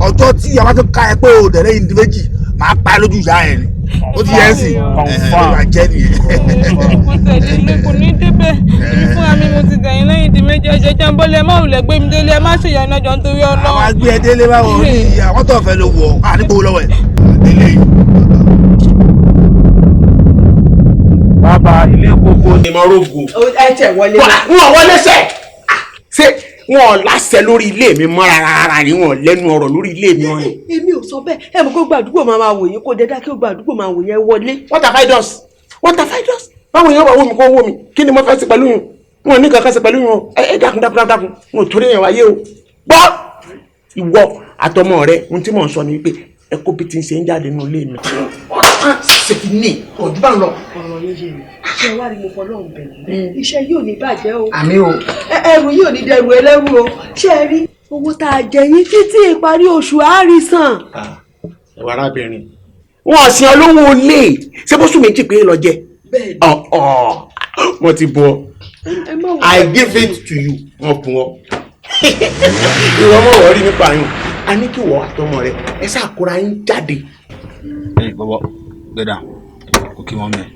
ọjọ́ tí àwọn tó ká ẹ pé o dẹ̀rẹ́ yìí Adedimeji máa pa ẹ lójú ìyá ẹ ni ó ti yẹ ẹ́ sìn ìwà jẹ́ nìyẹn. mo tẹ̀lé ilé kò ní débẹ̀ èmi fúnra mi mo ti dẹ̀yìn lẹ́yìn Adedimeji ẹ̀jẹ̀ jẹ́ ń bọ́lẹ̀ ẹ má wulẹ̀ gbé mi délé ẹ má ṣèyàn náà jọ nítorí Ọlọ́run. àwọn agbé ẹ délé báwo ní àwọn tó fẹ́ ló wọ̀ àdìgbò lọ́wọ́ ẹ̀ délé yìí. Bàbá ilé gbogbo ni mo rògbò. ẹ tẹ̀ wọlé. wọn wọlé sẹ ṣé wọn láṣẹ lórí ilé mi mọ́ rárá ni wọn lẹ́nu ọ̀rọ̀ lórí ilé mi wọn. èmi ò sọ bẹ́ẹ̀ ẹ mọ̀ kó gba àdúgbò máa wò yín kó dẹ́dá kí ó gba àdúgbò máa wò yẹn wọlé. What have I done? What have I done? báwo yẹn wà wọ́n mi kó wọ́ mi kí ni mo fẹ́ sí pẹ̀lú yín wọn ní kankan sí pẹ̀lú yín o ẹ dákun wọn ò torí yẹn wáyé o gbọ́ ìwọ àtọmọ rẹ ohun tí mò ń sọ ni wípé ẹ kó bí ti ń ṣe ń jáde nínú ilé mi. ṣèkì ní ọdún bá ń lọ. ọ̀rọ̀ yín yé mi ṣé wàá rí mo fọlọ́run bẹ̀rẹ̀ iṣẹ́ yóò ní bàjẹ́ o àmín o ẹrù yóò ní dẹrù ẹlẹ́rù o ṣé ẹ rí owó tá a jẹ yín títí ìparí oṣù àárísàn. ẹwà arábìnrin wọn sin olówó olè ṣé bóṣù méjì pé lọ jẹ wọn ti bọ I give it to you wọn bù wọn ìwọ mọ wọrí nípa yín a ní kí wọ àtọmọ rẹ ẹ ṣàkóra yín jáde. ẹ bọ́bọ́ gbẹdà kò kí wọ́n mẹ́.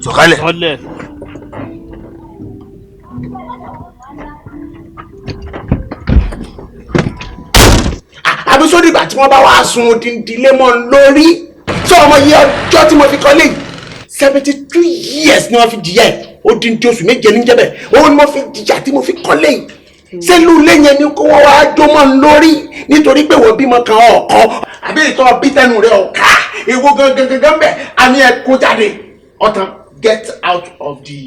sọ̀kalẹ̀. àbí sódì ìgbà tí wọ́n bá wá sun odindi lé mọ́ lórí tí ọmọ yìí ọjọ́ tí mo fi kọ́ lé 72 years ni wọ́n fi jìyà ẹ̀ odindi oṣù méje ní jẹ́bẹ̀ òun ni mo fi jìyà tí mo fi kọ́ lé yìí sẹ́lú lẹ́yìn ni kó wọ́n wá jó mọ́ lórí nítorí pé wọ́n bímọ kan ọ̀kọ́ àbí ìtọ́ bí tẹnu rẹ̀ ọ̀ká ewo gangan bẹ̀ àní ẹ̀ kó jáde ọ̀tàn get out of the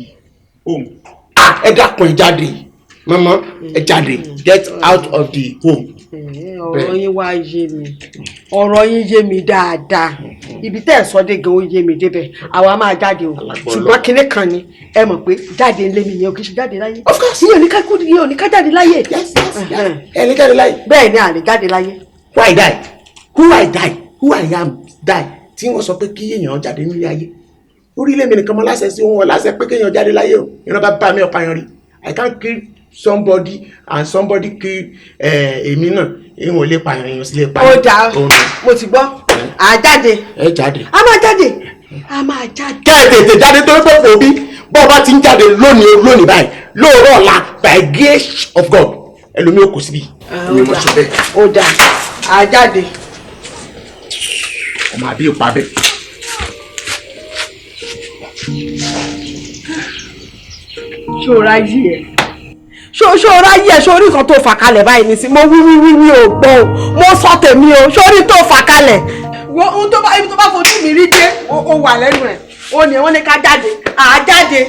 home ẹ dákun ẹ jáde mama ẹ jáde get out of the home. ọ̀rọ̀ yín wá yé mi ọ̀rọ̀ yín yé mi dáadáa ibi tẹ́ ẹ̀ sọ dé gan ó yé mi débẹ̀ àwa máa jáde o ṣùgbọ́n kinní kan ni ẹ mọ̀ pé jáde ńlẹ́ mi yẹn ò kì í ṣe jáde láyé yín ò ní ká jáde láyé ẹ ní jáde láyé bẹ́ẹ̀ ni à ní jáde láyé. who I die who I am die tí wọ́n sọ pé kí èèyàn jáde nílé ayé orílẹ̀ mi nìkan mọ́ láṣẹ sí wọn láṣẹ pé kéèyàn jáde láyé o ìran bá bá mi ọ̀pá yan rí I can't kill somebody and somebody kill èmi náà ìwọ̀n lè pààyàn èèyàn sí lè pààyàn. ó dáa mo ti gbọ́ àjáde. ẹ jáde. a máa jáde. kẹ́ ẹ tètè jáde torí pé kò bí bọ́ọ̀ bá ti ń jáde lónìí báyìí lóòrọ̀ ọ̀la by grace of God ẹlòmíì ò kò síbi. ó dáa àjáde. ọmọ àbí ìpa bẹ́ẹ̀. ṣòra yí ẹ ṣòra yí ẹ sórí nǹkan tó fà kalẹ̀ báyìí ní sí mo wí ò gbọ́ o mo sọ tèmi o sórí tó fà kalẹ̀. wo ohun tó bá ibi tó bá fojú mi rí dé o wà lẹ́nu ẹ̀ ó ní wọ́n ní ká jáde àá jáde.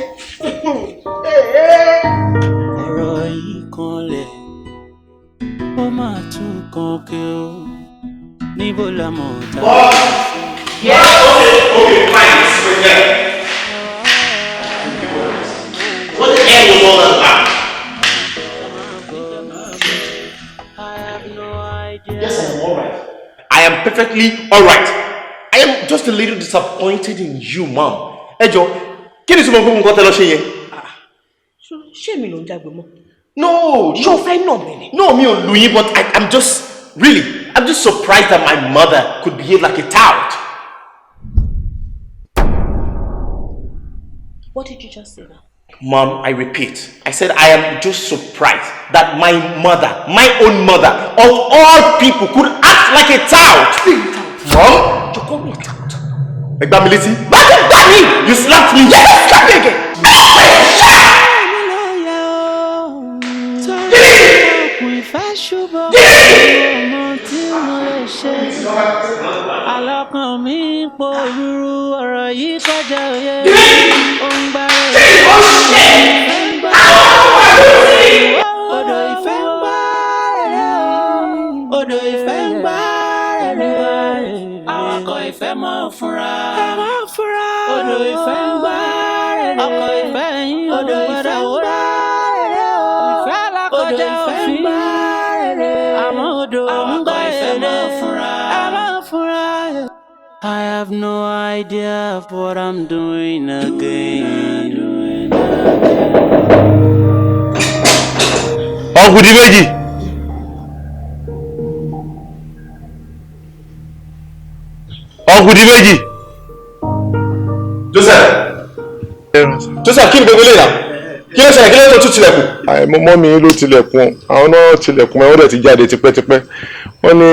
ọ̀rọ̀ yìí kanlẹ̀ ó máa tún kan kí o níbo la mọ̀ ta. Okay, fine, it's there. What the hell was all that about? Yes, I am alright. I am perfectly alright. I am just a little disappointed in you, Mom. Ejo, kí ni tí mo gbọ́ nǹkan tẹ́ lọ ṣe yẹn? Ṣé mi ló ń jágbe mọ́? No, ṣó fẹ́ nà mí ni? No, mi ò lù yín, but I'm just surprised that my mother could behave like a tout. What did you just say now? Mom, I repeat, I said I am just surprised that my mother, my own mother, of all people, could act like a tout. Mom? You call me a tout? Egbaliti? You slapped me! Yes, slap me again! Alọ́kàn mi pòrúurú ọ̀rọ̀ yìí kọjá òye. Ó ń gbárẹ́ odò ìfẹ́ ń gbárẹ́ odò ìfẹ́ ń gbárẹ́ ọkọ̀ ìfẹ́ mọ́ fúnra odò ìfẹ́ ń gbárẹ́ ọkọ̀ ìfẹ́ yín odò ìfẹ́ ń gbárẹ́ ìfẹ́ alákọ̀ọ́jà òfin àmọ́ odò ń gbárẹ́ I have no idea of what I'm doing again. Adedimeji. Adedimeji. Joseph, kí ni gbogbo eléyà? Kí ló ṣẹlẹ̀? Kí ló tó tún tilẹ̀kùn? Mọ́ mi ló tilẹ̀kùn, àwọn náà tilẹ̀kùn wọ́n dẹ̀ ti jáde tipẹ́tipẹ́. Wọ́n ní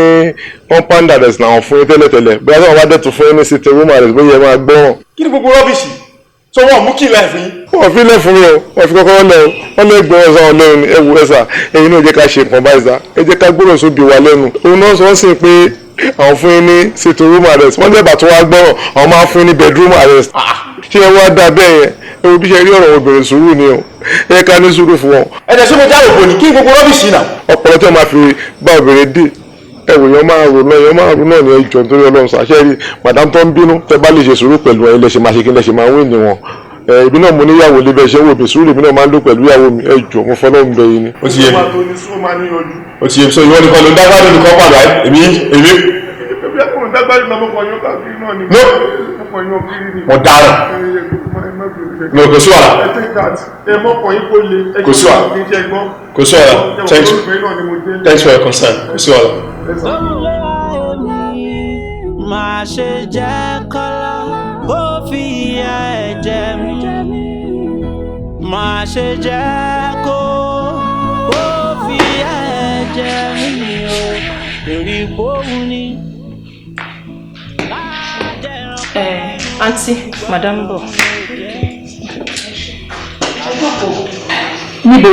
wọ́n pàǹdà rẹ̀ làwọn fún yín tẹ́lẹ̀tẹ́lẹ̀ bí wọ́n bá dẹ̀ tún fún yín ní sítẹ̀ rúmà rẹ̀ bóyá ẹ máa gbọ́ràn. Kí ni gbogbo rọ́bìṣì? So wọ́n mú kí ilẹ̀ fún yín? Wọ́n fi lẹ̀ fún mi o, wọ́n fi kọ́kọ́ lẹ̀ o, wọ́n lè gbọ́ ọ̀sán ọlọ́run ẹ wù ẹ̀sà ẹ̀yin náà jẹ́ ká ṣe nǹkan báyìí sá ẹ jẹ́ ká gbọ́dọ̀ sóbi wà lẹ́nu. Òun náà sọ sí pé àwọn fún yín ní sítẹ̀ rúmà rẹ̀ wọ́n dẹ̀ bà tó wá gbọ́ràn àwọn máa fún yín ní bedroom arrest. Ṣé ẹ wá dà bẹ́ẹ̀ yẹn? Ẹ wo bí ṣe rí ọ̀rọ̀ obìnrin sùúrù ni o, ẹ ká ní sùúrù fún wọn. Ẹ̀jẹ̀ ṣé mo jáwèé bò ní kí gbogbo rọ́bìṣì náà? Ọ̀pọ̀lọpọ̀ tí wọ́n máa fi bá obìnrin dé ẹwò yẹn máa rò náà ní ẹjọ́ nítorí Ọlọ́run ṣàṣẹ rí madam tó ń bínú tẹ bá lè ṣe sùúrù pẹ̀lú ẹ̀yin lẹ ṣe máa ṣe kí n lẹ ṣe máa wí ní wọn ìbí náà mo níyàwó lébẹ ṣé wò bí sùúrù lèmi náà máa ń lò pẹ̀lú ìyàwó mi ẹjọ́ mo fọlọ́ ń bẹ yín ni. ó ti yé mi ó ti yé mi so ìwọ nìkan ló ń dágbádùn nìkan pàdé èmi. mo dára no kò sí wàhálà kò sí wàhálà kò sí wàhálà thanks for your concern kò sí wàhálà. Má ṣe jẹ́ kọ́lá ó fi ìyà ẹ̀jẹ̀ mi. Má ṣe jẹ́ kó ó fi ìyà ẹ̀jẹ̀ mi o. Èrè ìbòhùn ni. Aunty, madam bọ̀. Níbo?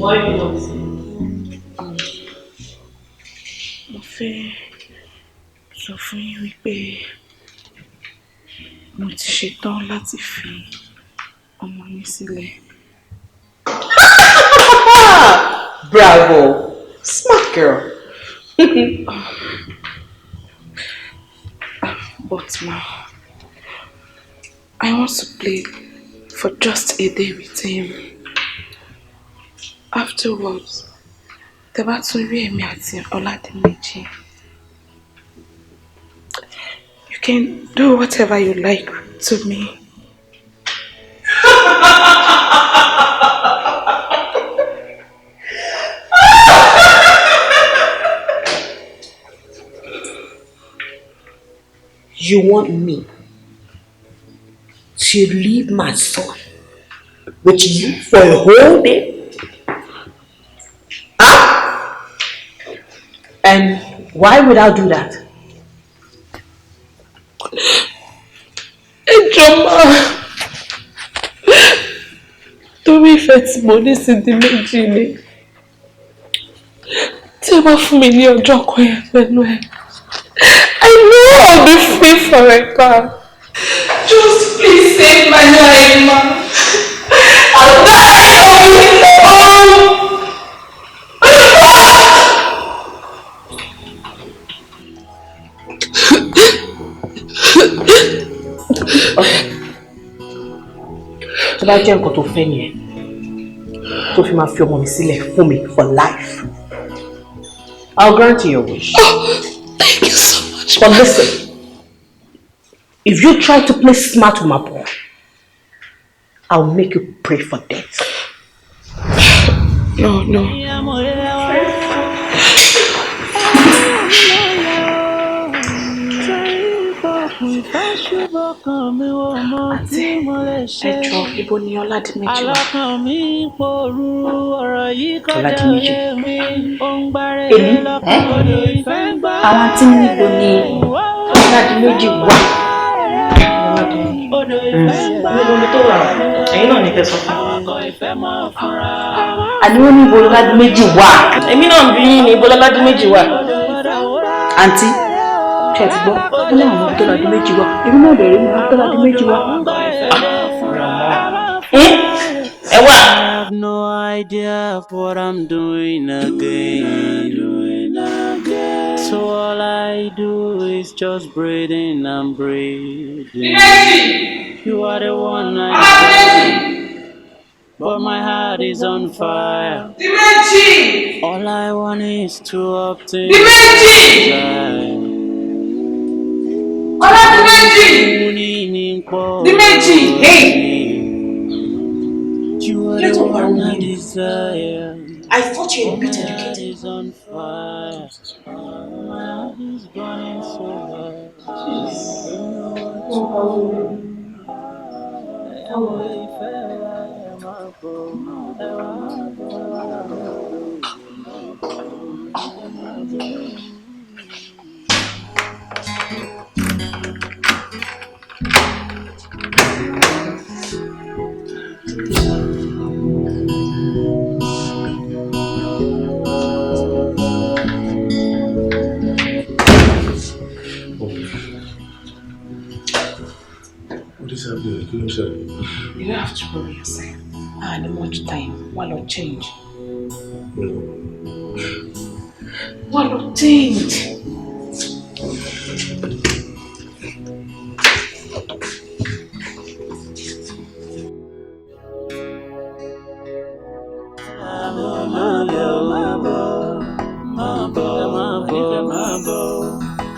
Why not? Mo fẹ́ sọ fún yín wípé mo ti ṣetán láti fi ọmọ mi sílẹ̀. Bravo! Smart girl. But ma, I want to play for just a day with him. Afterwards, tẹ́ bá tún rí èmi àti Adedimeji. You can do whatever you like to me. You want me to leave my son with you for a whole day? Huh? And why would I do that? Ejoma, torí ìfẹ́ tí mo ní sí Adedimeji ni. Tí ẹ bá fún mi ní ọjọ́ kan yẹn pẹ̀lú ẹ, I know I'll be free forever. Just please save my life, ma. I'll die on my own. Tó bá jẹ́ nǹkan tó fẹ́ nìyẹn, tó fi máa fi ọmọ mi sílẹ̀ fún mi for life, I'll grant you your wish. Oh, thank you so much. But listen, if you try to play smart with my boy, I'll make you pray for death. No. Àǹtí, ẹ jọ̀ọ́, ibo ni Ọládìméjì wà? Ọládìméjì. Èmi? Àwọn tí níbo ni Ọládìméjì wà? Níbo ni tó wà? Ẹ̀yin náà ní kẹ́ sọ fún mi. Àní wọ́n ní ibo Ọládìméjì wà. Èmi náà ń bi yín ní ibo Ọládìméjì wà. Àǹtí, ṣé ẹ ti gbọ́? Ó ní àwọn tó Ọládìméjì wà. Èmi náà bẹ̀rẹ̀ ní àwọn tó Ọládìméjì wà. Ẹ wà. I have no idea of what I'm doing again. So all I do is just breathing and breathing. You are the one I need, but my heart is on fire. All I want is to obtain Dimeji, hey! You are the one I desire. I thought you were a bit educated. On fire. My heart is burning so What is happening? You don't have to worry yourself. I had much time. While I change. While I change.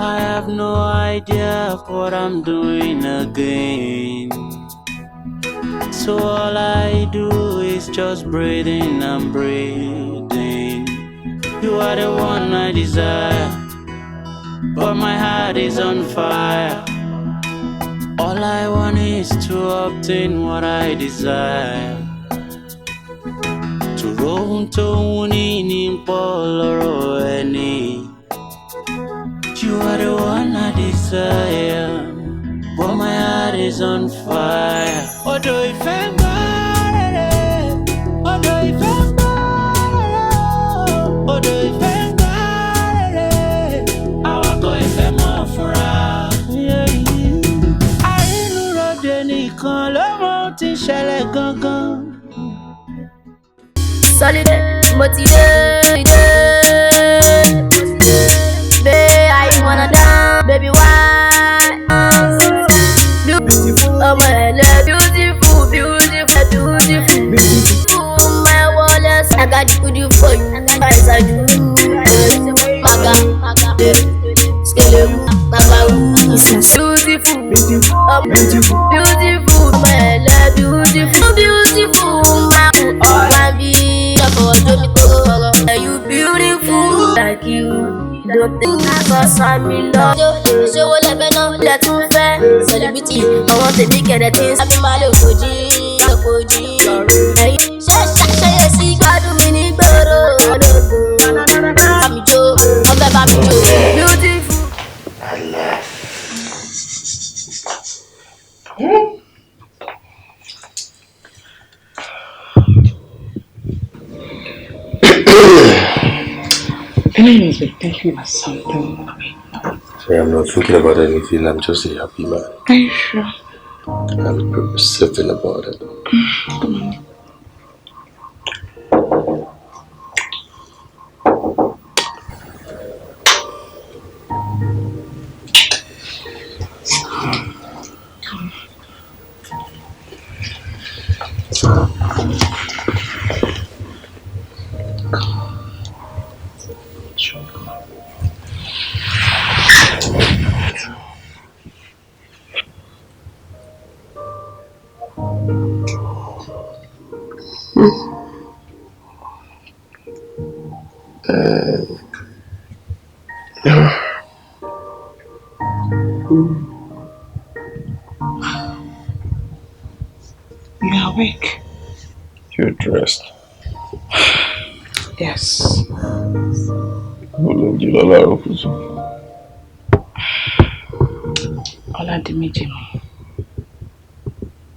I have no idea of what I'm doing again. So all I do is just breathing and breathing. You are the one I desire, but my heart is on fire. All I want is to obtain what I desire. To roam to winning Polo any. You are the one I desire, but my heart is on fire. Odo ifembare, odo ifembare, odo ifembare. Awako ifemo fura. Arinu rode nikan lo mo ti ṣẹlẹ̀ gangan. Solid, motivated. I wanna dance, baby, why? Beautiful, oh my love, beautiful, beautiful, beautiful. My wallet, I got the good for you. I do. Maga, skeleton, Baba, beautiful, beautiful, my love, beautiful, beautiful. My baby, you beautiful like you. Don't think I got some love. Show what I've been on, let's move. Celebrity, I want to be get a thing. I've been my little fojú ẹ̀yin ṣe sí gbádùn mi ní gbòòrò ológun bá mi jó ọbẹ̀ bá mi jó beautiful. Anyways, thank you for something. Sorry, I'm not thinking about anything. I'm just a happy man. Are you sure? I'm certain about it. Come on. You're awake. You're dressed. Yes. Adedimeji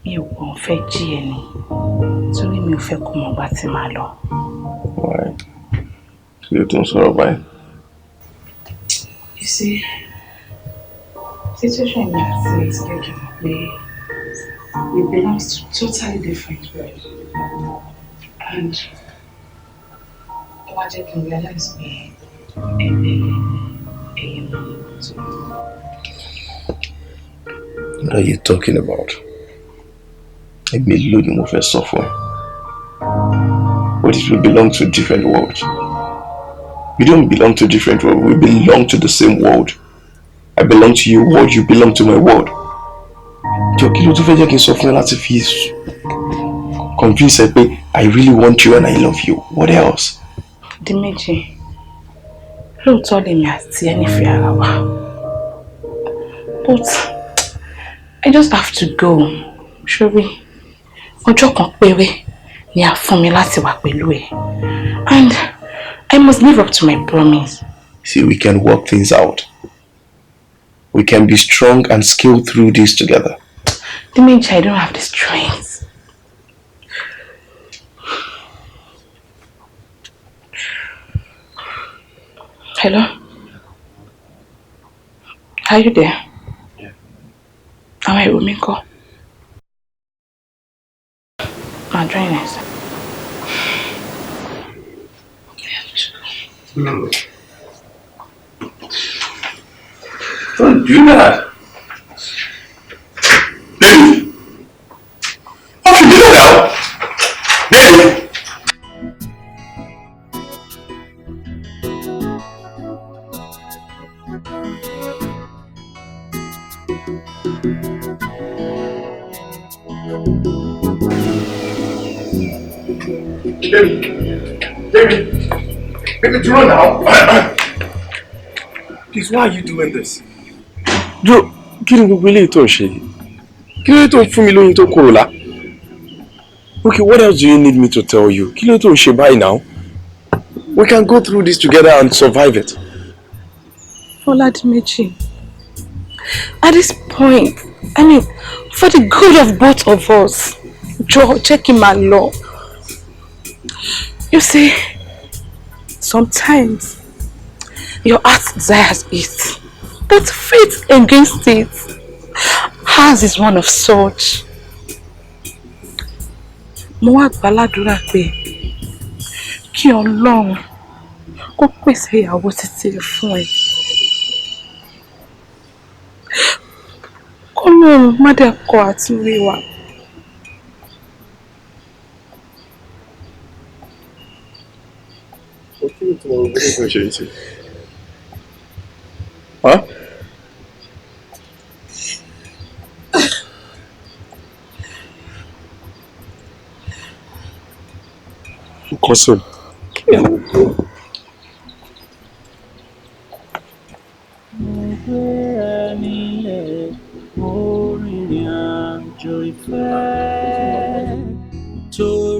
mi ò kàn fẹ́ jí ẹ ni torí mi ò fẹ́ kó mọ̀ bá ti máa lọ. Why? You don't survive. You see, situation is making me we belong to totally different worlds. And I can realize me What are you talking about? I made loading of a software. But it will belong to different worlds. We don't belong to different worlds, we belong to the same world. I belong to your world, you belong to my world. Convince me I really want you and I love you. What else? Dimeji, lóòótọ́ lèmi àti ẹni fi ara wa. But I just have to go. Ṣórí, ọjọ́ kan péré ni a fún mi láti wà pẹ̀lú ẹ. And I must live up to my promise. See, we can work things out. We can be strong and scale through this together. Dimeji, I don't have the strength. Hello? Are you there? Yeah. Am I with me? Go. I'll join us. No. Don't do that. Baby! What you doing now? Baby! Baby, do you now? Please, why are you doing this? Joe, kí ni gbogbo eléyìí tó ń ṣe? Kí ló dé tó ń fún mi lóyún tó korò lá? Okay, what else do you need me to tell you? Kí ló dé tó ń ṣe báyìí now? We can go through this together and survive it. Adedimeji, at this point, I mean, for the good of both of us, Joe, check him out, law. You see, sometimes your heart desires it, but faith against it. Hers is one of such. Mo wá gbàládùra pé kí Ọlọ́run kó pèsè ìyàwó títí fún ẹ. K'Ọlọ́run má dẹ̀ kọ̀ àti rí wa. Huh? Console. Orin àjò ìfẹ́.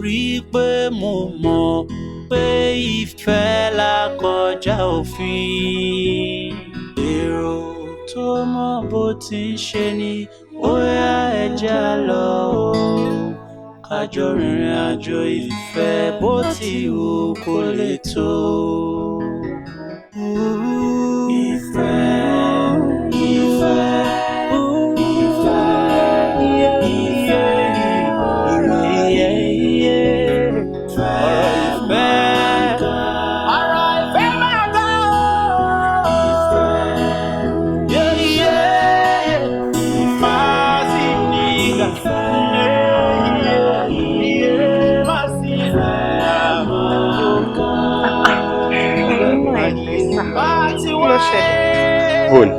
torí pé mo mọ̀ pé ìfẹ́ là kọjá òfin. Èrò tó mọ bó ti ń ṣe ni ó yá ẹja lọ kájọ rìnrìn àjò ìfẹ́ bó ti wù kó lè tó. Ìfẹ́, ìfẹ́, ìfẹ́, Bone.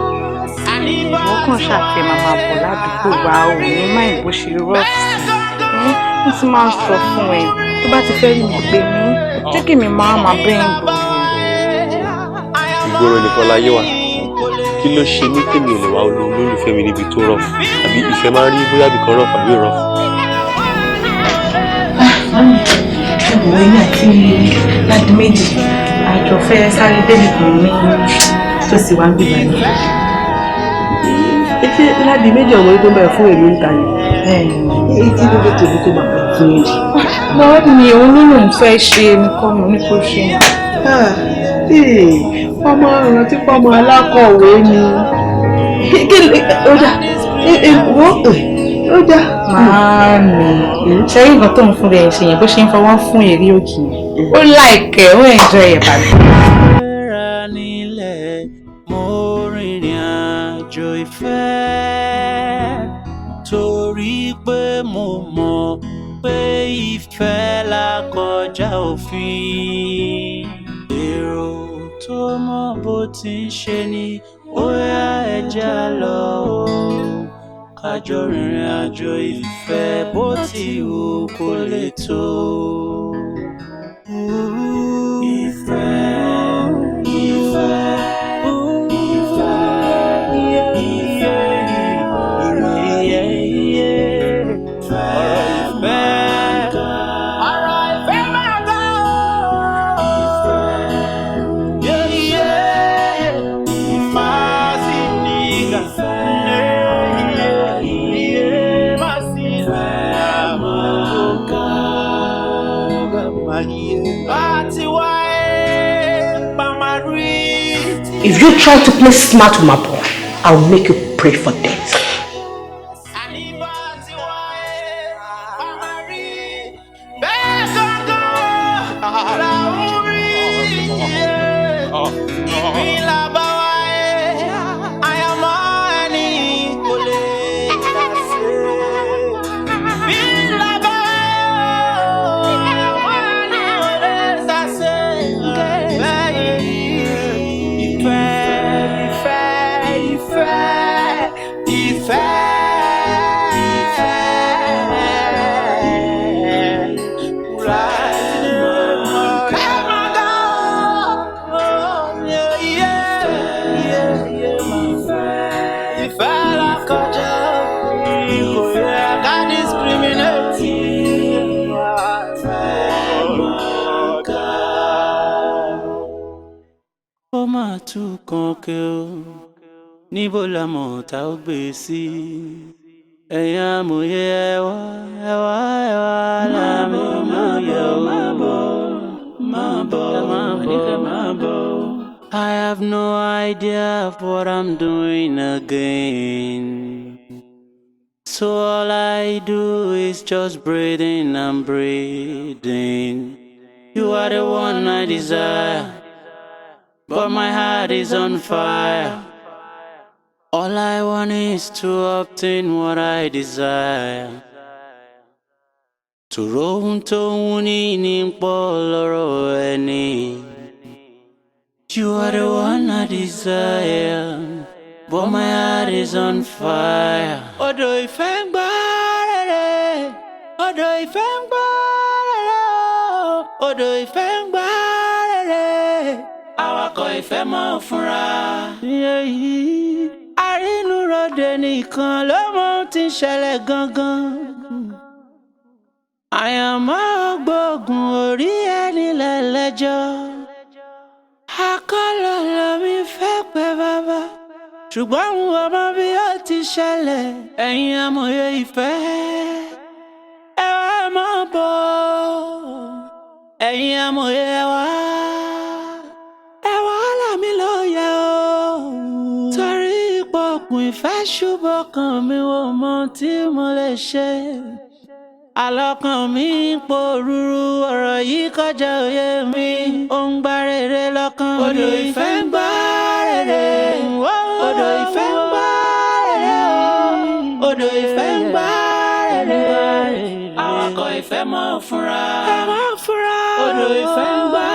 Wọ́n kàn ṣàfihàn màmá bọ̀ ládùúgbò wa ò ní má ìbò ṣe rọ́ọ̀sì. Wọ́n ti máa ń sọ fún ẹ tó bá ti fẹ́ rí mi pé mi jẹ́ kí mi máa bẹ́ẹ̀ gbòòrò. Ìgboro nìkan láyé wa. Kí ló ṣe mí tèmi ò lè wá olólùfẹ́ mi níbi tó rọ̀fù? Àbí ìfẹ́ máa ń rí bóyá bìkan rọ̀fù àbí rọ̀fù? Ìwé náà tí Adedimeji àjọ fẹ́ sáré débi kan ní tó sì wá ń gbìgbà ní. Etí Adedimeji ọmọ yìí tó bẹ̀rẹ̀ fún èmi ń ta ni. Etí ló dé tòbí tó máa bẹ̀rẹ̀ fún èmi. Lọ́wọ́ mi òun ló lòun fẹ́ ṣe nǹkan mọ̀ ní kò ṣe. Ọmọ rántí pọ́mọ alákọ̀wé ni. Ó dá ó dá. Màámi, ṣe rí nǹkan tó ń fún rẹ̀ ṣe yẹn bó ṣe ń fọwọ́ fún èrè òkè. Ó láìkẹ́, ó ẹ̀jọ́ ẹ̀ bàbá. Mo rìnrìn àjò ìfẹ́ torí pé mo mọ̀ pé ìfẹ́ là kọjá òfin. Èrò tó mọ bó ti ń ṣe ni ó yá ẹja lọ kájọ rìnrìn àjò ìfẹ́ bó ti wù kó lè tó. Ìfẹ́, ìfẹ́. If you try to play smart with my boy, I'll make you pray for death. Níbo la mọ̀ tá ó gbé sí ẹ̀yin amòye ẹ̀wá ẹ̀wá ẹ̀wá làmì mọ̀yẹ̀ ó má bọ̀. I have no idea of what I'm doing again. So all I do is just breathing and breathing. You are the one I desire, but my heart is on fire. All I want is to obtain what I desire. To roam to winning poloro any. You are the one I desire, but my heart is on fire. Odo ìfẹ́ ń gbárẹ́rẹ́, odo ìfẹ́ ń gbárẹ́rẹ́, odo ìfẹ́ ń gbárẹ́rẹ́. Awakọ̀ ìfẹ́ mọ́ fúnra. Àrínúròde Elédùmarè nìkan ló mọ ohun tí ń ṣẹlẹ̀ gangan. Àyànmọ́ gbógun orí ẹni lẹ́lẹ́jọ́. Akọ́lọ̀ lómi fẹ́ pẹ́ bàbá. Ṣùgbọ́n àwọn ọmọ bí ó ti ṣẹlẹ̀. Ẹ̀yin amòye ìfẹ́. Ẹ wá mọ̀ bọ̀. Ẹ̀yin amòye wá. Ẹ wá là mí lóye o. Torí ìpọ̀kùn ìfẹ́ ṣùgbọ́n kan mi ò mọ tí mo lè ṣe. Àlọ́kàn mi ń pòrúurú ọ̀rọ̀ yìí kọjá òye mi. Ó ń gbá rere lọ́kàn mi. Odò ìfẹ́ ń gbá rere. Odò ìfẹ́ ń gbá rere. Odò ìfẹ́ ń gbá rere. Awakọ̀ ìfẹ́ mọ̀ fúnra. Odò ìfẹ́ ń gbá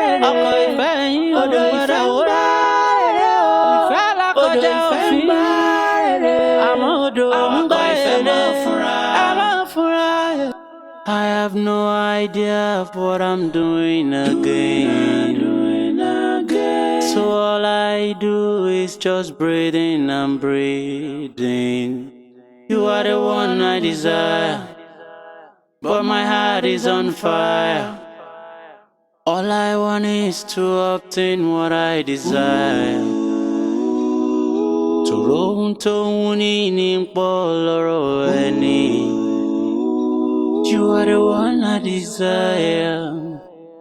rere. Ọkọ̀ ìfẹ́ yín odò ìfẹ́ ń gbá rere. Ìfẹ́ alákọjá òfin gbá rere. Àmọ́ odò ń gbá rere. I have no idea of what I'm doing again. So all I do is just breathing and breathing. You are the one I desire, but my heart is on fire. All I want is to obtain what I desire. To roam to winning poloro any. You are the one I desire,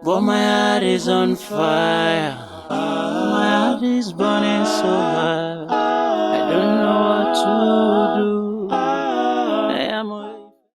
but my heart is on fire. My heart is burning so hard, I don't know what to